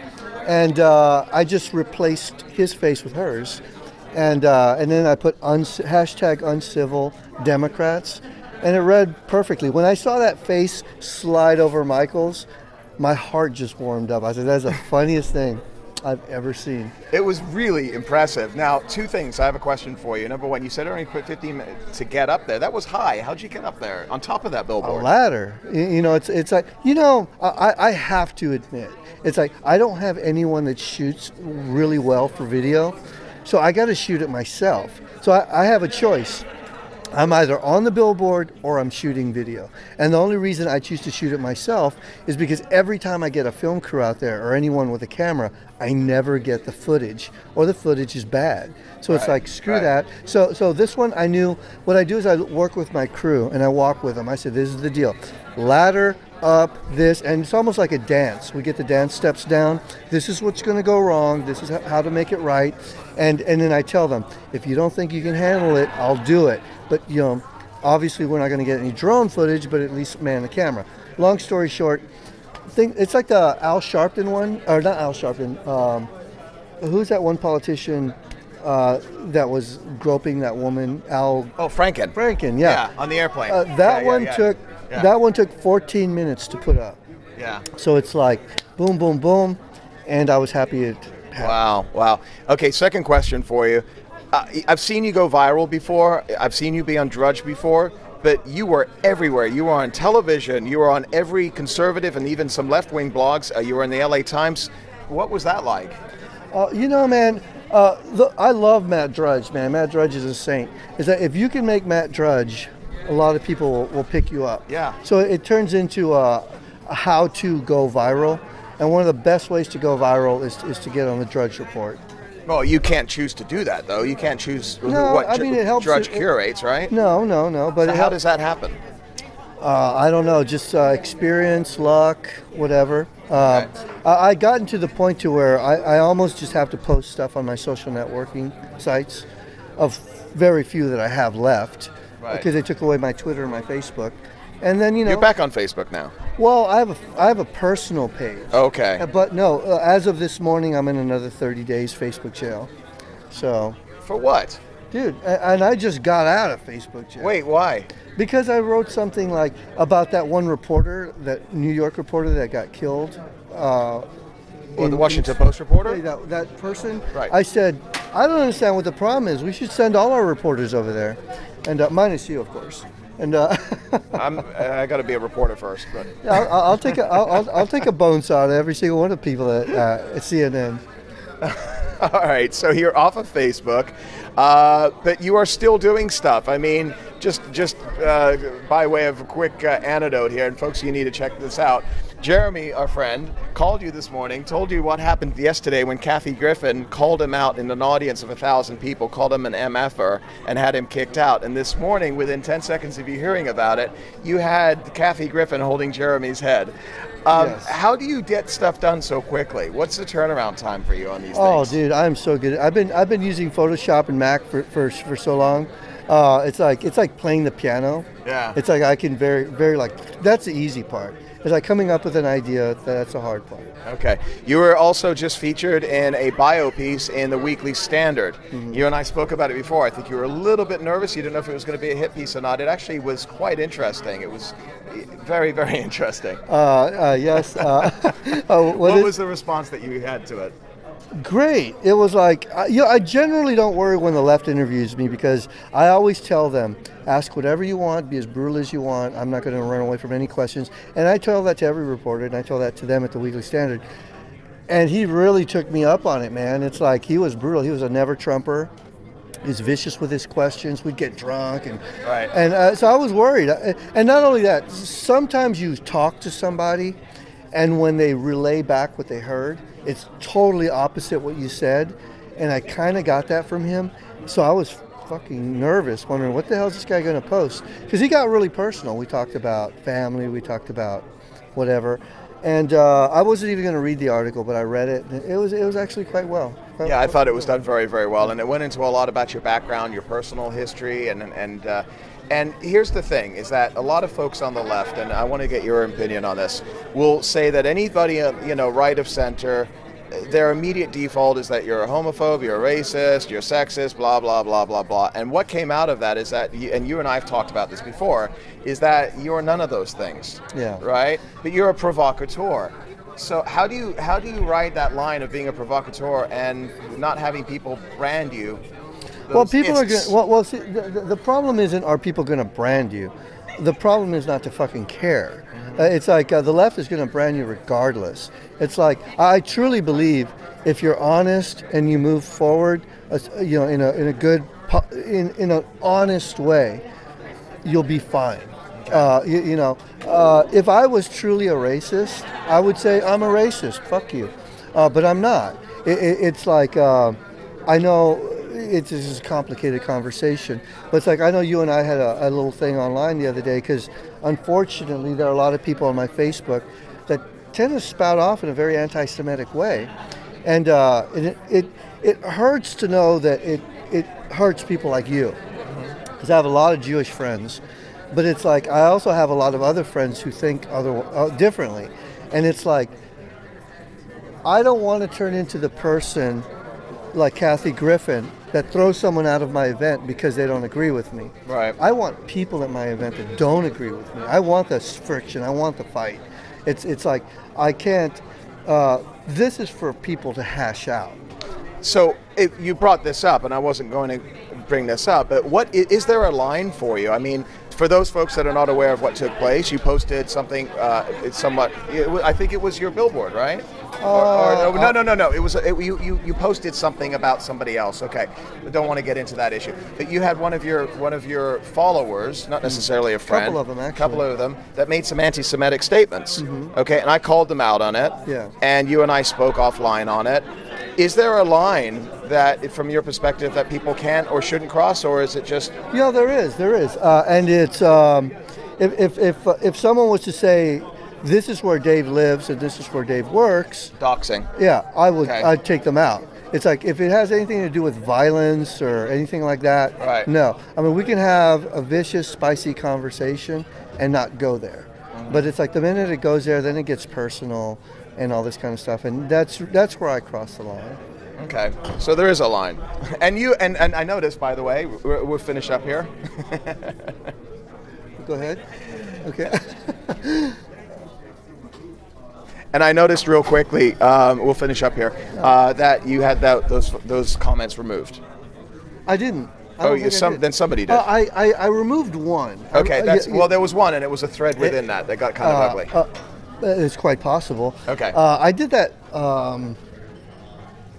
And I just replaced his face with hers. And then I put hashtag uncivil Democrats. And it read perfectly. When I saw that face slide over Michael's, my heart just warmed up. I said, that's the funniest thing I've ever seen. It was really impressive. Now, two things I have a question for you. Number one, you said it only put 15 minutes to get up there. That was high. How'd you get up there on top of that billboard? A ladder. You know, it's like, you know, I have to admit, it's like I don't have anyone that shoots really well for video, so I got to shoot it myself. So I have a choice. I'm either on the billboard or I'm shooting video. And the only reason I choose to shoot it myself is because every time I get a film crew out there or anyone with a camera, I never get the footage, or the footage is bad. So it's like, screw that. So this one, I knew what I do is I work with my crew and I walk with them. I said, this is the deal. Ladder up this, and it's almost like a dance. We get the dance steps down. This is what's going to go wrong. This is how to make it right. And then I tell them, if you don't think you can handle it, I'll do it. But, you know, obviously we're not going to get any drone footage, but at least man the camera. Long story short, it's like the Al Sharpton one, or not Al Sharpton. Who's that one politician that was groping that woman? Oh, Franken. Franken, yeah. Yeah, on the airplane. That one took 14 minutes to put up. Yeah. So it's like boom, boom, boom, and I was happy it happened. Wow. Okay, second question for you. I've seen you go viral before. I've seen you be on Drudge before, but you were everywhere. You were on television. You were on every conservative and even some left-wing blogs. You were in the LA Times. What was that like? You know, man, I love Matt Drudge, man. Matt Drudge is a saint. Is that if you can make Matt Drudge, a lot of people will pick you up. Yeah. So it turns into how to go viral. And one of the best ways to go viral is to get on the Drudge Report. Well, you can't choose to do that, though. You can't choose it helps. Drudge curates, right? No. But so how does that happen? I don't know. Just experience, luck, whatever. Okay. I gotten to the point to where I almost just have to post stuff on my social networking sites, of very few that I have left, because they took away my Twitter and my Facebook. And then, you know, you're back on Facebook now. Well, I have a personal page. Okay. But no, as of this morning, I'm in another 30 days Facebook jail. So. For what? Dude, and I just got out of Facebook jail. Wait, why? Because I wrote something like about that one reporter, that New York reporter that got killed. The Washington Post reporter? That person? Right. I said, I don't understand what the problem is. We should send all our reporters over there. And minus you, of course. And I got to be a reporter first, but I'll take a bone saw to every single one of the people at CNN. All right, so you're off of Facebook, but you are still doing stuff. I mean, just by way of a quick anecdote here, and folks, you need to check this out. Jeremy, our friend, called you this morning, told you what happened yesterday when Kathy Griffin called him out in an audience of 1,000 people, called him an MFer, and had him kicked out. And this morning, within 10 seconds of you hearing about it, you had Kathy Griffin holding Jeremy's head. Yes. How do you get stuff done so quickly? What's the turnaround time for you on these things? Oh, dude, I'm so good. I've been using Photoshop and Mac for so long. It's like playing the piano. Yeah. It's like I can very like, that's the easy part. It's like coming up with an idea, that's a hard part. Okay. You were also just featured in a bio piece in the Weekly Standard. Mm-hmm. You and I spoke about it before. I think you were a little bit nervous. You didn't know if it was going to be a hit piece or not. It actually was quite interesting. It was very, very interesting. Yes. What was the response that you had to it? Great. It was like, I generally don't worry when the left interviews me, because I always tell them, ask whatever you want, be as brutal as you want. I'm not going to run away from any questions. And I tell that to every reporter, and I tell that to them at the Weekly Standard. And he really took me up on it, man. It's like he was brutal. He was a never-Trumper. He was vicious with his questions. We'd get drunk. And so I was worried. And not only that, sometimes you talk to somebody, and when they relay back what they heard, it's totally opposite what you said. And I kind of got that from him. So I was fucking nervous, wondering what the hell is this guy going to post? Because he got really personal. We talked about family. We talked about whatever. And I wasn't even going to read the article, but I read it. And it was actually quite well. Yeah, I thought it was done very, very well, and it went into a lot about your background, your personal history, and here's the thing: is that a lot of folks on the left, and I want to get your opinion on this, will say that anybody, right of center, their immediate default is that you're a homophobe, you're a racist, you're sexist, blah, blah, blah, blah, blah. And what came out of that is that, and you and I have talked about this before, is that you're none of those things. Yeah. Right? But you're a provocateur. So how do you ride that line of being a provocateur and not having people brand you? Well, people are going. Well, see, the problem isn't are people going to brand you. The problem is not to fucking care. It's like the left is going to brand you regardless. It's like I truly believe if you're honest and you move forward, in a good, in an honest way, you'll be fine. If I was truly a racist, I would say I'm a racist. Fuck you, but I'm not. It's like I know. This is a complicated conversation, but it's like I know you and I had a little thing online the other day because unfortunately there are a lot of people on my Facebook that tend to spout off in a very anti-Semitic way, and it hurts to know that it hurts people like you because I have a lot of Jewish friends, but it's like I also have a lot of other friends who think differently, and it's like I don't want to turn into the person like Kathy Griffin that throws someone out of my event because they don't agree with me. Right. I want people at my event that don't agree with me. I want this friction. I want the fight. It's like I can't. This is for people to hash out. So you brought this up, and I wasn't going to bring this up, but what is there a line for you? I mean, for those folks that are not aware of what took place, you posted something. I think it was your billboard, right? No. It was you posted something about somebody else. Okay, I don't want to get into that issue. But you had one of your followers, not necessarily a friend, couple of them that made some anti-Semitic statements. Mm-hmm. Okay, and I called them out on it. Yeah. And you and I spoke offline on it. Is there a line that, from your perspective, that people can or shouldn't cross, or is it just? Yeah, there is, and it's if someone was to say, this is where Dave lives and this is where Dave works. Doxing. Yeah, I would. Okay. I'd take them out. It's like if it has anything to do with violence or anything like that. Right. No, I mean we can have a vicious, spicy conversation and not go there. Mm-hmm. But it's like the minute it goes there, then it gets personal and all this kind of stuff, and that's where I cross the line. Okay, so there is a line, and you and I noticed, by the way, we'll finish up here. Go ahead. Okay. And I noticed real quickly, we'll finish up here, that you had those comments removed. I didn't. Then somebody did. I removed one. Okay, there was one, and it was a thread within that got kind of ugly. It's quite possible. Okay. I did that.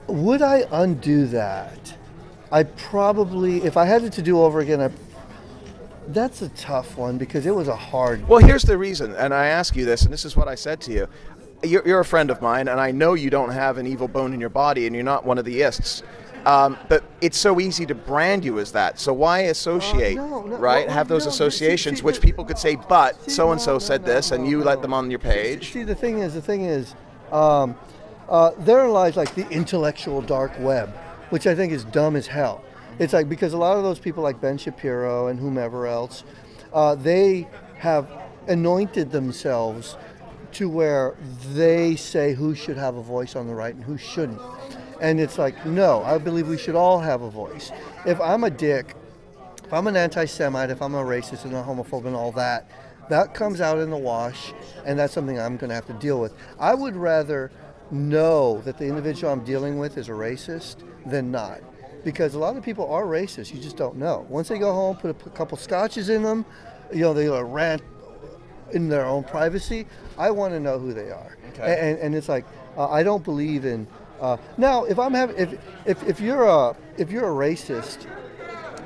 Would I undo that? I probably, if I had it to do over again, that's a tough one because it was a hard. Well, here's the reason, and I ask you this, and this is what I said to you. You're a friend of mine, and I know you don't have an evil bone in your body, and you're not one of the ists. But it's so easy to brand you as that. So why associate, right? Well, have those associations, which people could say, but so-and-so said this, and you let them on your page. See, the thing is, therein lies like the intellectual dark web, which I think is dumb as hell. It's like, because a lot of those people like Ben Shapiro and whomever else, they have anointed themselves to where they say who should have a voice on the right and who shouldn't. And it's like, no, I believe we should all have a voice. If I'm a dick, if I'm an anti-Semite, if I'm a racist and a homophobe and all that, that comes out in the wash, and that's something I'm going to have to deal with. I would rather know that the individual I'm dealing with is a racist than not. Because a lot of people are racist, you just don't know. Once they go home, put a couple scotches in them, they rant in their own privacy. I want to know who they are. Okay. And it's like, I don't believe in. Now, if you're a racist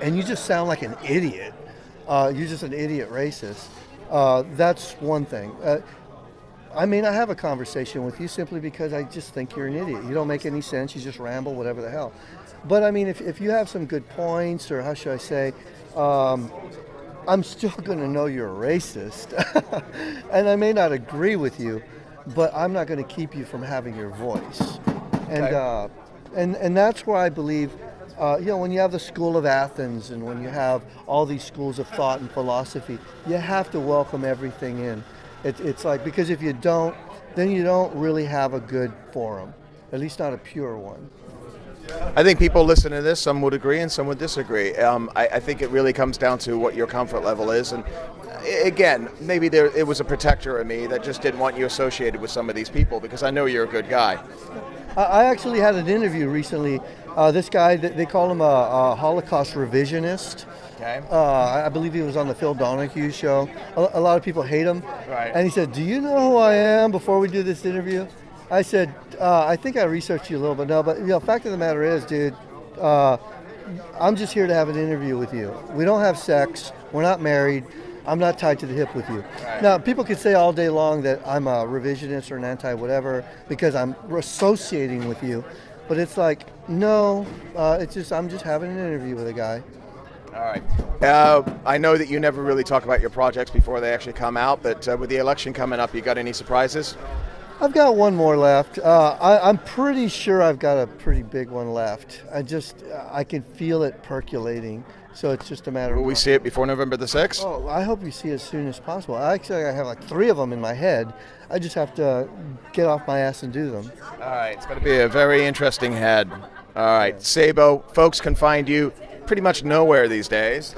and you just sound like an idiot, you're just an idiot racist. That's one thing. I may not have a conversation with you simply because I just think you're an idiot. You don't make any sense. You just ramble, whatever the hell. But I mean, if you have some good points, or how should I say, I'm still going to know you're a racist, and I may not agree with you. but I'm not going to keep you from having your voice. And Okay. and that's where I believe, when you have the School of Athens and when you have all these schools of thought and philosophy, you have to welcome everything in. It's like, because if you don't, then you don't really have a good forum, at least not a pure one. I think people listening to this, some would agree and some would disagree. I think it really comes down to what your comfort level is. And again, maybe it was a protector of me that just didn't want you associated with some of these people, because I know you're a good guy. I actually had an interview recently. This guy, they call him a Holocaust revisionist. Okay. I believe he was on the Phil Donahue show. A lot of people hate him. Right. And he said, "Do you know who I am?" Before we do this interview, I said, "I think I researched you a little bit." No, but fact of the matter is, dude, I'm just here to have an interview with you. We don't have sex. We're not married. I'm not tied to the hip with you. Right. Now, people could say all day long that I'm a revisionist or an anti-whatever because I'm associating with you. But it's like, no, I'm just having an interview with a guy. All right. I know that you never really talk about your projects before they actually come out, but with the election coming up, you got any surprises? I've got one more left. I'm pretty sure I've got a pretty big one left. I can feel it percolating. So it's just a matter of... Will we see it before November the 6th? Oh, I hope we see it as soon as possible. I have like 3 of them in my head. I just have to get off my ass and do them. All right. It's going to be a very interesting head. All right. Sabo, folks can find you pretty much nowhere these days.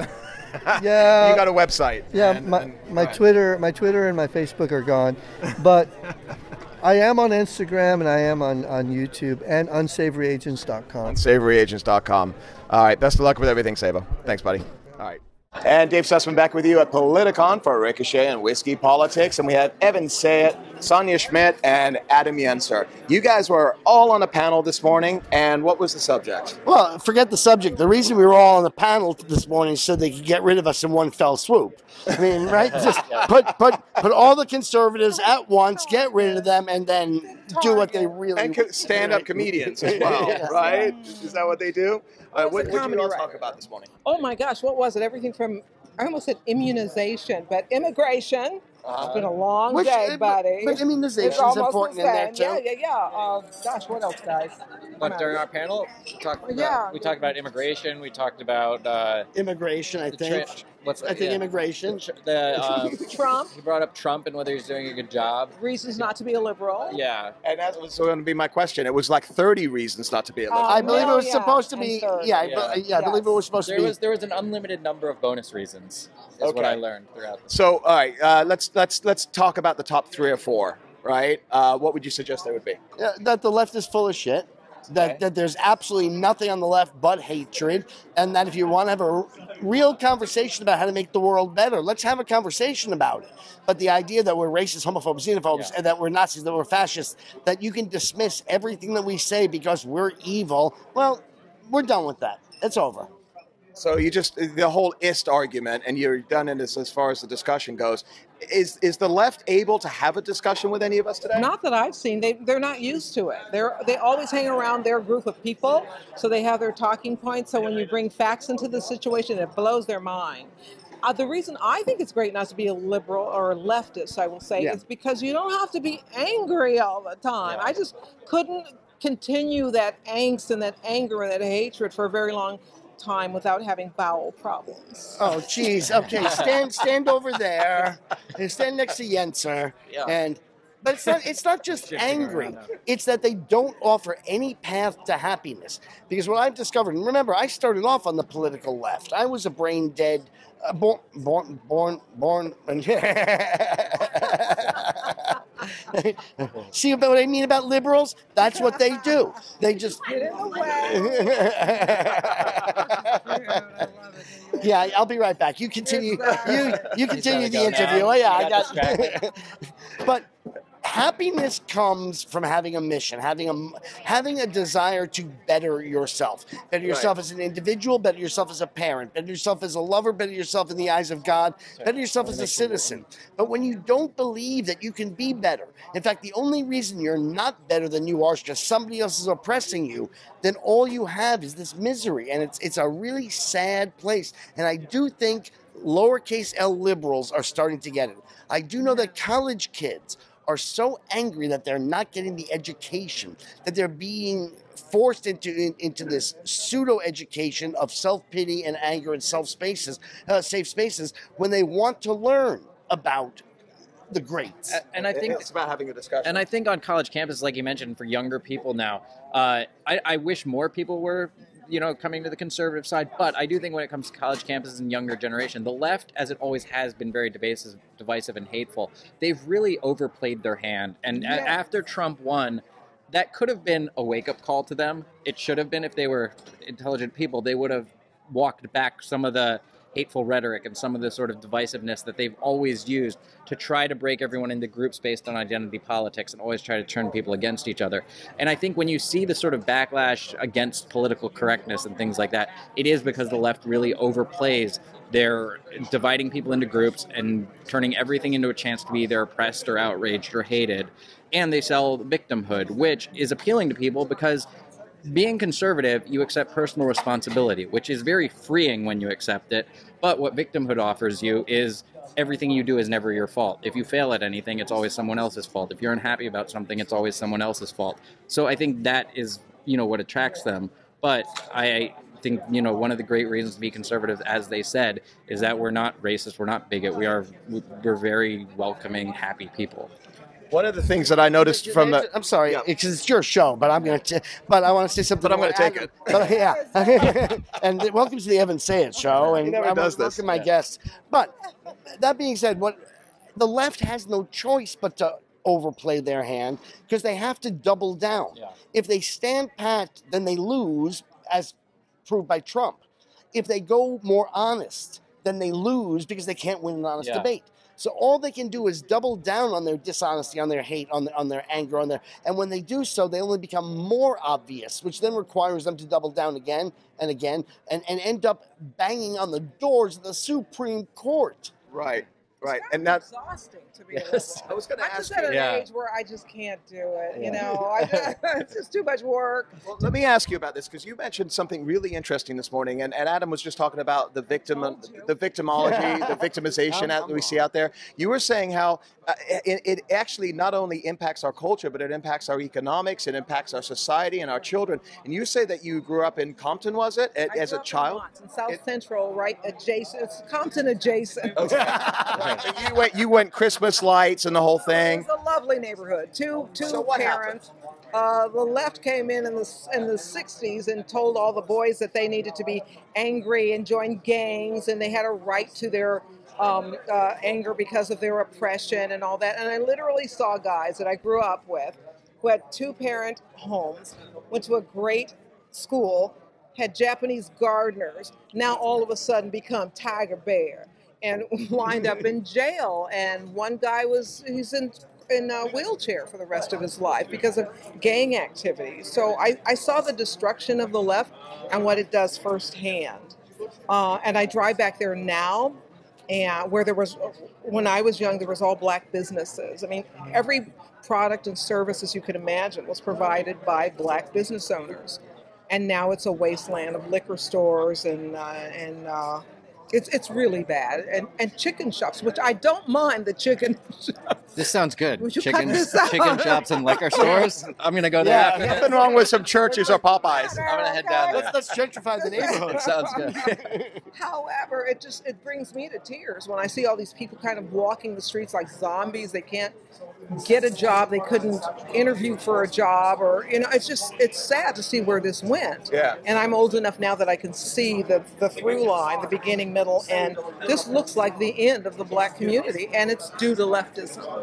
Yeah. You got a website. Yeah, my Twitter and my Facebook are gone. But I am on Instagram and I am on YouTube and unsavoryagents.com. Unsavoryagents.com. All right. Best of luck with everything, Sabo. Thanks, buddy. All right. And Dave Sussman back with you at Politicon for Ricochet and Whiskey Politics. And we have Evan Sayet, Sonya Schmidt, and Adam Yenser. You guys were all on a panel this morning, and what was the subject? Well, forget the subject. The reason we were all on the panel this morning is so they could get rid of us in one fell swoop. I mean, right? Just put all the conservatives at once, get rid of them, and then do what they really want. And stand-up comedians as well, Yes. Right? Is that what they do? What did you all talk about this morning? Oh my gosh, what was it? Everything from, I almost said immunization, but immigration. It's been a long day, buddy. But immunization It's is almost important the in there, same. too. Yeah. Gosh, what else, guys? But during our panel, we talked about immigration. We talked about immigration. I think immigration. Trump. He brought up Trump and whether he's doing a good job. Reasons not to be a liberal. Yeah, and that was going to be my question. It was like 30 reasons not to be a liberal. I believe it was supposed to be. I believe it was supposed to be. There was an unlimited number of bonus reasons. Is what I learned throughout. So, all right, let's talk about the top 3 or 4. Right? What would you suggest they would be? That the left is full of shit. That there's absolutely nothing on the left but hatred, and that if you want to have a real conversation about how to make the world better, let's have a conversation about it. But the idea that we're racist, homophobes, xenophobes, and that we're Nazis, that we're fascists, that you can dismiss everything that we say because we're evil, well, we're done with that. It's over. So the whole ist argument, and you're done in this as far as the discussion goes. Is the left able to have a discussion with any of us today? Not that I've seen. They're not used to it. They always hang around their group of people, so they have their talking points. So when you bring facts into the situation, it blows their mind. The reason I think it's great not to be a liberal or a leftist, I will say, is because you don't have to be angry all the time. I just couldn't continue that angst and that anger and that hatred for a very long time without having bowel problems. Oh, geez. Okay, stand over there and stand next to Yenser. Yeah. But it's not just angry. It's that they don't offer any path to happiness. Because what I've discovered, and remember, I started off on the political left. I was a brain dead, born. See about what I mean about liberals? That's what they do. They just get in the way. Yeah, I'll be right back. You continue. You continue the interview. Oh, yeah, I got. But happiness comes from having a mission, having a desire to better yourself. Better yourself as an individual, better yourself as a parent, better yourself as a lover, better yourself in the eyes of God, better yourself as a citizen. But when you don't believe that you can be better, in fact, the only reason you're not better than you are is just somebody else is oppressing you, then all you have is this misery. And it's a really sad place. And I do think lowercase L liberals are starting to get it. I do know that college kids are so angry that they're not getting the education, that they're being forced into this pseudo education of self-pity and anger and safe spaces when they want to learn about the greats. And I think it's about having a discussion. And I think on college campuses, like you mentioned, for younger people now, I wish more people were, coming to the conservative side. But I do think when it comes to college campuses and younger generation, the left, as it always has been very divisive and hateful, they've really overplayed their hand. And after Trump won, that could have been a wake-up call to them. It should have been, if they were intelligent people, they would have walked back some of the hateful rhetoric and some of the sort of divisiveness that they've always used to try to break everyone into groups based on identity politics and always try to turn people against each other. And I think when you see the sort of backlash against political correctness and things like that, it is because the left really overplays their dividing people into groups and turning everything into a chance to be either oppressed or outraged or hated. And they sell victimhood, which is appealing to people because being conservative, you accept personal responsibility, which is very freeing when you accept it. But what victimhood offers you is everything you do is never your fault. If you fail at anything, it's always someone else's fault. If you're unhappy about something, it's always someone else's fault. So I think that is, what attracts them. But I think, one of the great reasons to be conservative, as they said, is that we're not racist, we're not bigot, we're very welcoming, happy people. One of the things that I noticed from the... I'm sorry, because it's your show, but I want to say something. But I'm going to take it. But, yeah. And welcome to the Evan Sayet show. And never does this. Welcome my guests. But that being said, the left has no choice but to overplay their hand because they have to double down. Yeah. If they stand pat, then they lose, as proved by Trump. If they go more honest, then they lose because they can't win an honest debate. So all they can do is double down on their dishonesty, on their hate, on their anger, and when they do so, they only become more obvious, which then requires them to double down again and again, and end up banging on the doors of the Supreme Court. Right. Right, and that's exhausting to be. Yes. I was going to ask you. I'm just at an age where I just can't do it. It's just too much work. Well, let me ask you about this because you mentioned something really interesting this morning, and Adam was just talking about the victimology, the victimization that we see out there. You were saying how it actually not only impacts our culture, but it impacts our economics, it impacts our society and our children. And you say that you grew up in Compton, was it, as a child? In South Central, right adjacent. It's Compton adjacent. Okay. You went Christmas lights and the whole thing. It was a lovely neighborhood. Two parents. The left came in the 60s and told all the boys that they needed to be angry and join gangs, and they had a right to their anger because of their oppression and all that. And I literally saw guys that I grew up with who had two-parent homes, went to a great school, had Japanese gardeners, now all of a sudden become tiger bear, and wind up in jail. And one guy he's in a wheelchair for the rest of his life because of gang activities. So I saw the destruction of the left and what it does firsthand. And I drive back there now, and when I was young, there was all black businesses. I mean, every product and services you could imagine was provided by black business owners. And now it's a wasteland of liquor stores and it's really bad. And chicken shops, which I don't mind the chicken shops. This sounds good. Chicken shops and liquor stores. I'm going to go there. Yeah, nothing wrong with some churches or Popeyes. I'm going to head down there. Let's gentrify the neighborhood. Sounds good. However, it brings me to tears when I see all these people kind of walking the streets like zombies. They can't get a job. They couldn't interview for a job, or it's sad to see where this went. Yeah. And I'm old enough now that I can see the through line, the beginning, middle, end. This looks like the end of the black community, and it's due to leftism.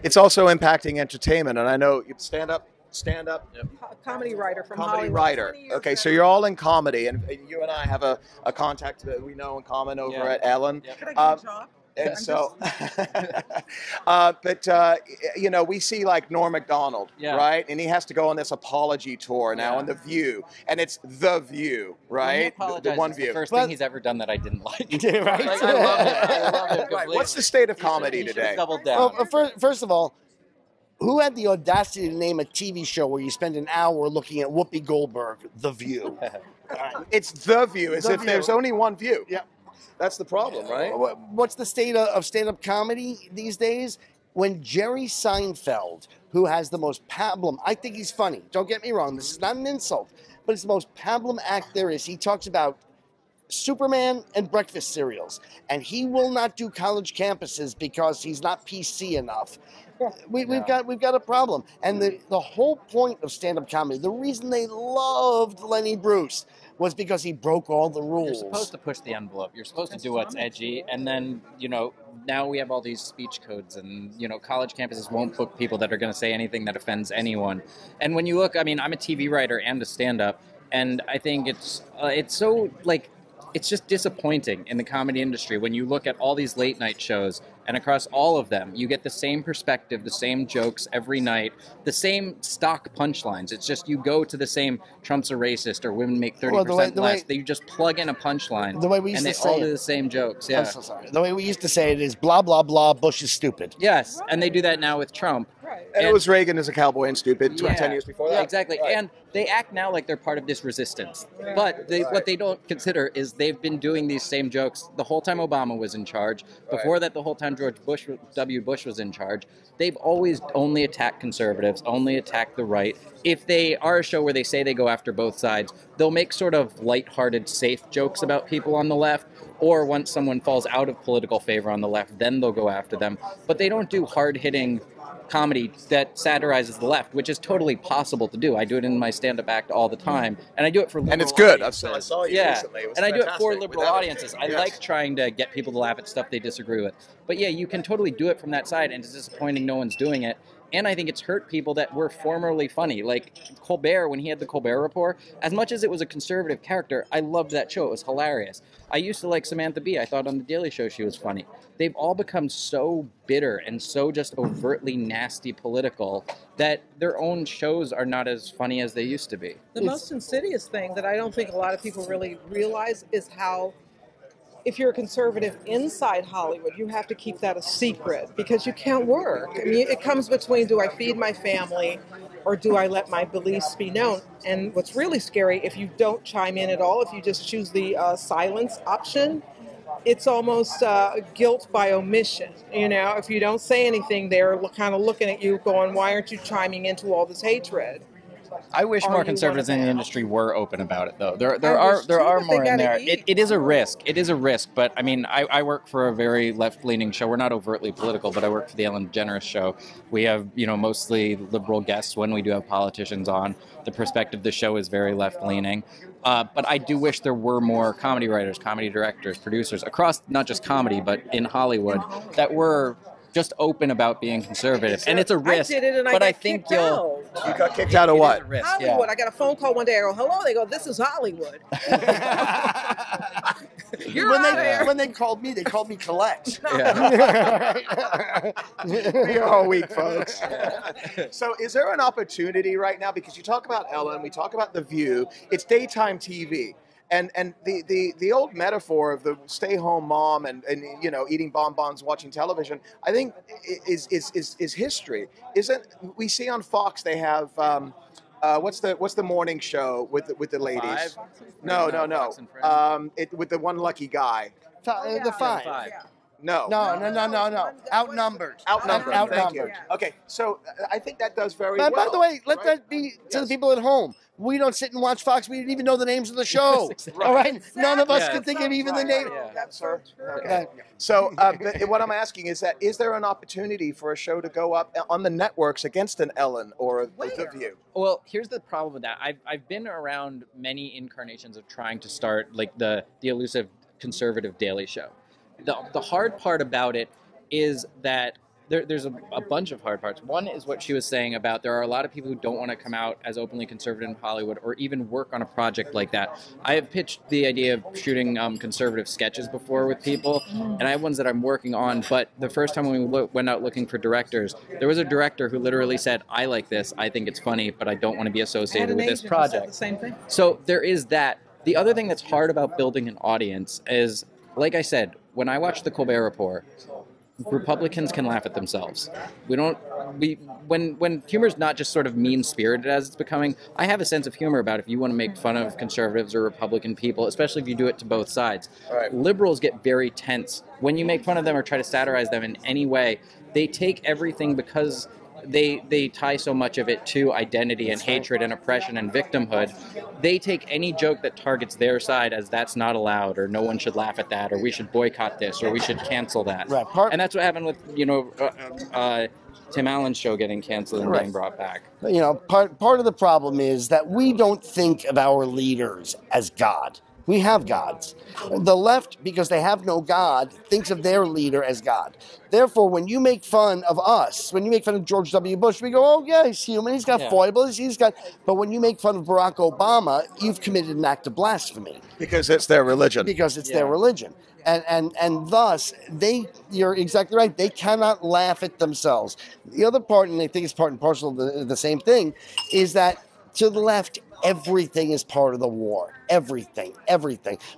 It's also impacting entertainment, and I know you stand up. Yep. Comedy writer from Comedy Hollywood. writer. Okay, so you're all in comedy, and you and I have a contact that we know in common over at Ellen. Yep. Can I get a job? And so, we see like Norm Macdonald, right? And he has to go on this apology tour now on The View, and it's The View, right? The one View. The first thing he's ever done that I didn't like. Right? Like, I love it. Right. What's the state of comedy today? Double down. Well, first of all, who had the audacity to name a TV show where you spend an hour looking at Whoopi Goldberg, The View? It's The View, as if there's only one view. Yeah. That's the problem, right? What's the state of stand-up comedy these days? when Jerry Seinfeld, who has the most pablum, I think he's funny. Don't get me wrong. This is not an insult, but it's the most pablum act there is. He talks about Superman and breakfast cereals, and he will not do college campuses because he's not PC enough. We've got a problem. And the whole point of stand-up comedy, the reason they loved Lenny Bruce was because he broke all the rules. You're supposed to push the envelope. You're supposed to do what's edgy, and then, you know, now we have all these speech codes, and, you know, college campuses won't book people that are going to say anything that offends anyone. And when you look, I mean, I'm a TV writer and a stand-up, and I think it's so, like, it's just disappointing in the comedy industry when you look at all these late night shows, and across all of them, you get the same perspective, the same jokes every night, the same stock punchlines. It's just you go to the same Trump's a racist or women make 30% less. You just plug in a punchline, and they all do the same jokes. Yeah. I'm so sorry. The way we used to say it is blah, blah, blah, Bush is stupid. Yes, and they do that now with Trump. And it was Reagan as a cowboy and stupid 10 years before that. Exactly. Right. And they act now like they're part of this resistance. But what they don't consider is they've been doing these same jokes the whole time Obama was in charge. Before that, the whole time George W. Bush was in charge. They've always only attacked conservatives, only attacked the right. If they are a show where they say they go after both sides, they'll make sort of lighthearted, safe jokes about people on the left. Or once someone falls out of political favor on the left, then they'll go after them. But they don't do hard-hitting comedy that satirizes the left, which is totally possible to do. I do it in my stand-up act all the time, and I do it for liberal and it's good. audiences. I saw you recently. It was and I do it for fantastic. liberal audiences. I like trying to get people to laugh at stuff they disagree with. But yeah, you can totally do it from that side, and it's disappointing no one's doing it. And I think it's hurt people that were formerly funny. Like Colbert, when he had the Colbert Report, as much as it was a conservative character, I loved that show. It was hilarious. I used to like Samantha Bee. I thought on The Daily Show she was funny. They've all become so bitter and so just overtly nasty political that their own shows are not as funny as they used to be. The most insidious thing that I don't think a lot of people really realize is how, if you're a conservative inside Hollywood, you have to keep that a secret because you can't work. I mean, it comes between, do I feed my family or do I let my beliefs be known? And what's really scary, if you don't chime in at all, if you just choose the silence option, it's almost guilt by omission. You know, if you don't say anything, they're kind of looking at you going, why aren't you chiming into all this hatred? I wish more conservatives in the industry were open about it, though. There are more in there. It is a risk. It is a risk. But I mean, I work for a very left-leaning show. We're not overtly political, but I work for the Ellen DeGeneres show. We have, you know, mostly liberal guests when we do have politicians on. The perspective of the show is very left-leaning. But I do wish there were more comedy writers, comedy directors, producers across not just comedy, but in Hollywood that were just open about being conservative. And it's a risk. I did it and but I I got think kicked out. You got kicked out of what? Risk, Hollywood. I got a phone call one day. I go, hello. They go, this is Hollywood. When they called me Collect. You're all weak, folks. So is there an opportunity right now? Because you talk about Ellen, we talk about The View. It's daytime TV. And the old metaphor of the stay-home mom and you know, eating bonbons, watching television, I think is history. Isn't we see on Fox they have what's the morning show with the ladies? Five? No. With the one lucky guy. The Five. No. Outnumbered. Thank you. Okay, so I think that does very well. By the way, let that be to the people at home. We don't sit and watch Fox. We didn't even know the names of the show. Exactly. All right? None of us could think of even the name. Sir. Okay. So what I'm asking is there an opportunity for a show to go up on the networks against an Ellen or The View? Well, here's the problem with that. I've been around many incarnations of trying to start like the elusive conservative Daily Show. The hard part about it is that there's a bunch of hard parts. One is what she was saying about there are a lot of people who don't want to come out as openly conservative in Hollywood or even work on a project like that. I have pitched the idea of shooting conservative sketches before with people, and I have ones that I'm working on, but the first time when we went out looking for directors, there was a director who literally said, I like this, I think it's funny, but I don't want to be associated with this project. The same thing. So there is that. The other thing that's hard about building an audience is, like I said, when I watched the Colbert Report, Republicans can laugh at themselves. When humor's not just sort of mean-spirited as it's becoming, I have a sense of humor about if you want to make fun of conservatives or Republican people, especially if you do it to both sides. Right. Liberals get very tense. When you make fun of them or try to satirize them in any way, they take everything because they tie so much of it to identity and hatred and oppression and victimhood. They take any joke that targets their side as that's not allowed, or no one should laugh at that, or we should boycott this, or we should cancel that. Right. And that's what happened with, Tim Allen's show getting canceled and being brought back. Part of the problem is that we don't think of our leaders as God. We have gods. The left, because they have no God, thinks of their leader as God. Therefore, when you make fun of us, when you make fun of George W. Bush, we go, oh, yeah, he's human, he's got foibles, But when you make fun of Barack Obama, you've committed an act of blasphemy. Because it's their religion. Because it's their religion. And thus, you're exactly right, they cannot laugh at themselves. The other part, and I think it's part and parcel of the same thing, is that to the left, everything is part of the war. Everything.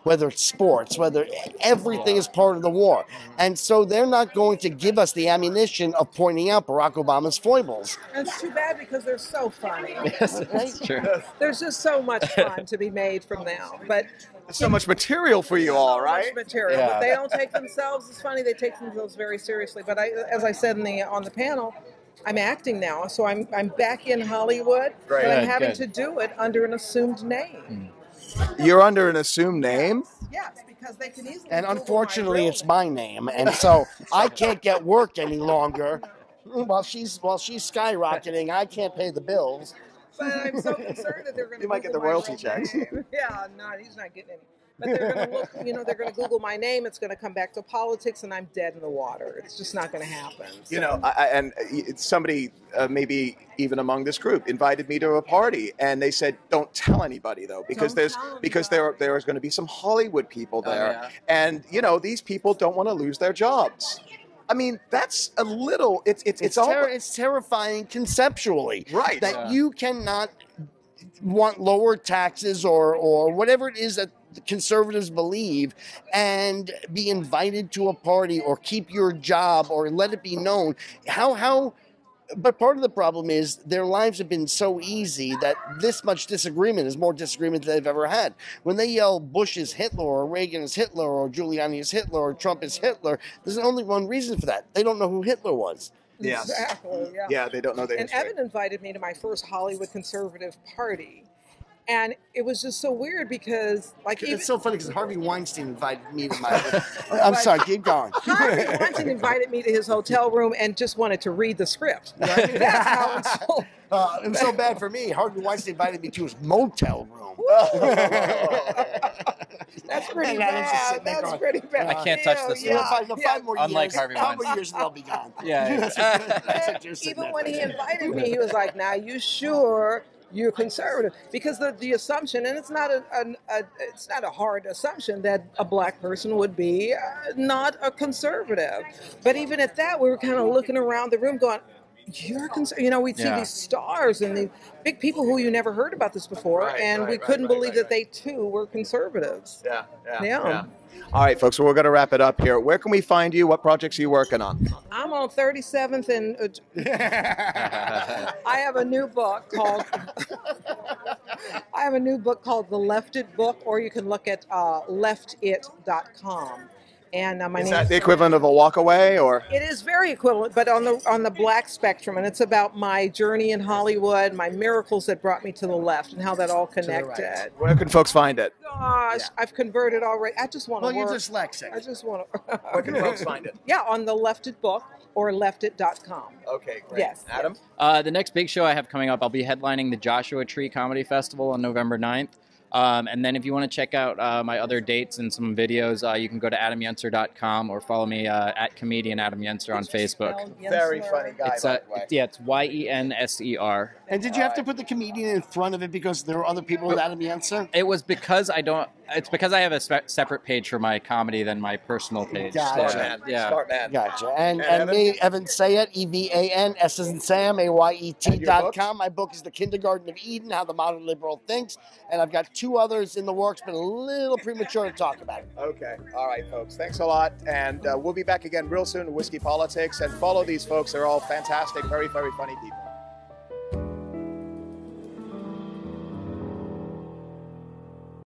Whether it's sports, everything is part of the war. And so they're not going to give us the ammunition of pointing out Barack Obama's foibles. And it's too bad because they're so funny. Yes, that's true. There's just so much fun to be made from them. But there's so much material for you all, right? So much material. Yeah. But they don't take themselves as funny. They take themselves very seriously. But as I said on the panel, I'm acting now, so I'm back in Hollywood, but I'm having to do it under an assumed name. You're under an assumed name? Yes, because they can easily. And unfortunately, it's my name, and so I can't get work any longer. While she's skyrocketing, I can't pay the bills. But I'm so concerned that they're going to. You might get the royalty checks. Yeah, no, he's not getting any. But they're going to look, they're going to Google my name. It's going to come back to politics, and I'm dead in the water. It's just not going to happen. So. And somebody, maybe even among this group, invited me to a party, and they said, "Don't tell anybody, though, because there's going to be some Hollywood people there, and these people don't want to lose their jobs." I mean, that's a little. It's terrifying conceptually, right? That you cannot want lower taxes or whatever it is that the conservatives believe, and be invited to a party or keep your job or let it be known but part of the problem is their lives have been so easy that this much disagreement is more disagreement than they've ever had. When they yell Bush is Hitler or Reagan is Hitler or Giuliani is Hitler or Trump is Hitler, there's only one reason for that. They don't know who Hitler was. Yes. Exactly. Yeah. Yeah, they don't know that. And Evan invited me to my first Hollywood conservative party. And it was just so weird because, it's so funny because Harvey Weinstein invited me to my. I'm sorry, keep going. Harvey Weinstein invited me to his hotel room and just wanted to read the script. Right? That's how it was so bad for me. Harvey Weinstein invited me to his motel room. That's pretty bad. That's pretty bad. I can't touch this stuff. Five more Unlike years. Harvey How many years and I'll be gone. Even when he invited me, he was like, "Now you sure you're conservative?" Because the assumption, and it's not a hard assumption, that a black person would be not a conservative. But even at that, we were kind of looking around the room, going, "You're conservative." We'd see these stars and these big people who you never heard about this before, and we couldn't believe that they too were conservatives. Yeah. All right, folks, so we're going to wrap it up here. Where can we find you? What projects are you working on? I'm on 37th and I have a new book called The Left It Book, or you can look at leftit.com. And is that the equivalent of a walk away, or? It is very equivalent, but on the black spectrum, and it's about my journey in Hollywood, my miracles that brought me to the left, and how that all connected. Right. Where can folks find it? Gosh, I've converted already. I just want to work. Well, you're dyslexic. I just want to. Where can folks find it? Yeah, on the Left It Book or leftit.com. Okay, great. Yes. Adam? The next big show I have coming up, I'll be headlining the Joshua Tree Comedy Festival on November 9th. And then if you want to check out my other dates and some videos, you can go to adamyenser.com or follow me at comedian Adam Yenser on Facebook. Very funny guy, by the way. It's Yenser. And did you have to put the comedian in front of it because there were other people with Adam Yenser? It was because I don't It's because I have a separate page for my comedy than my personal page. Gotcha. Smart man. Yeah. Smart man. Gotcha. And Evan? me, Evan Sayet, EVAN, S as in Sam, AYET.com. books? My book is The Kindergarten of Eden, How the Modern Liberal Thinks. And I've got 2 others in the works, but a little premature to talk about it. Okay. All right, folks. Thanks a lot. And we'll be back again real soon to Whiskey Politics. And follow these folks. They're all fantastic, very, very funny people.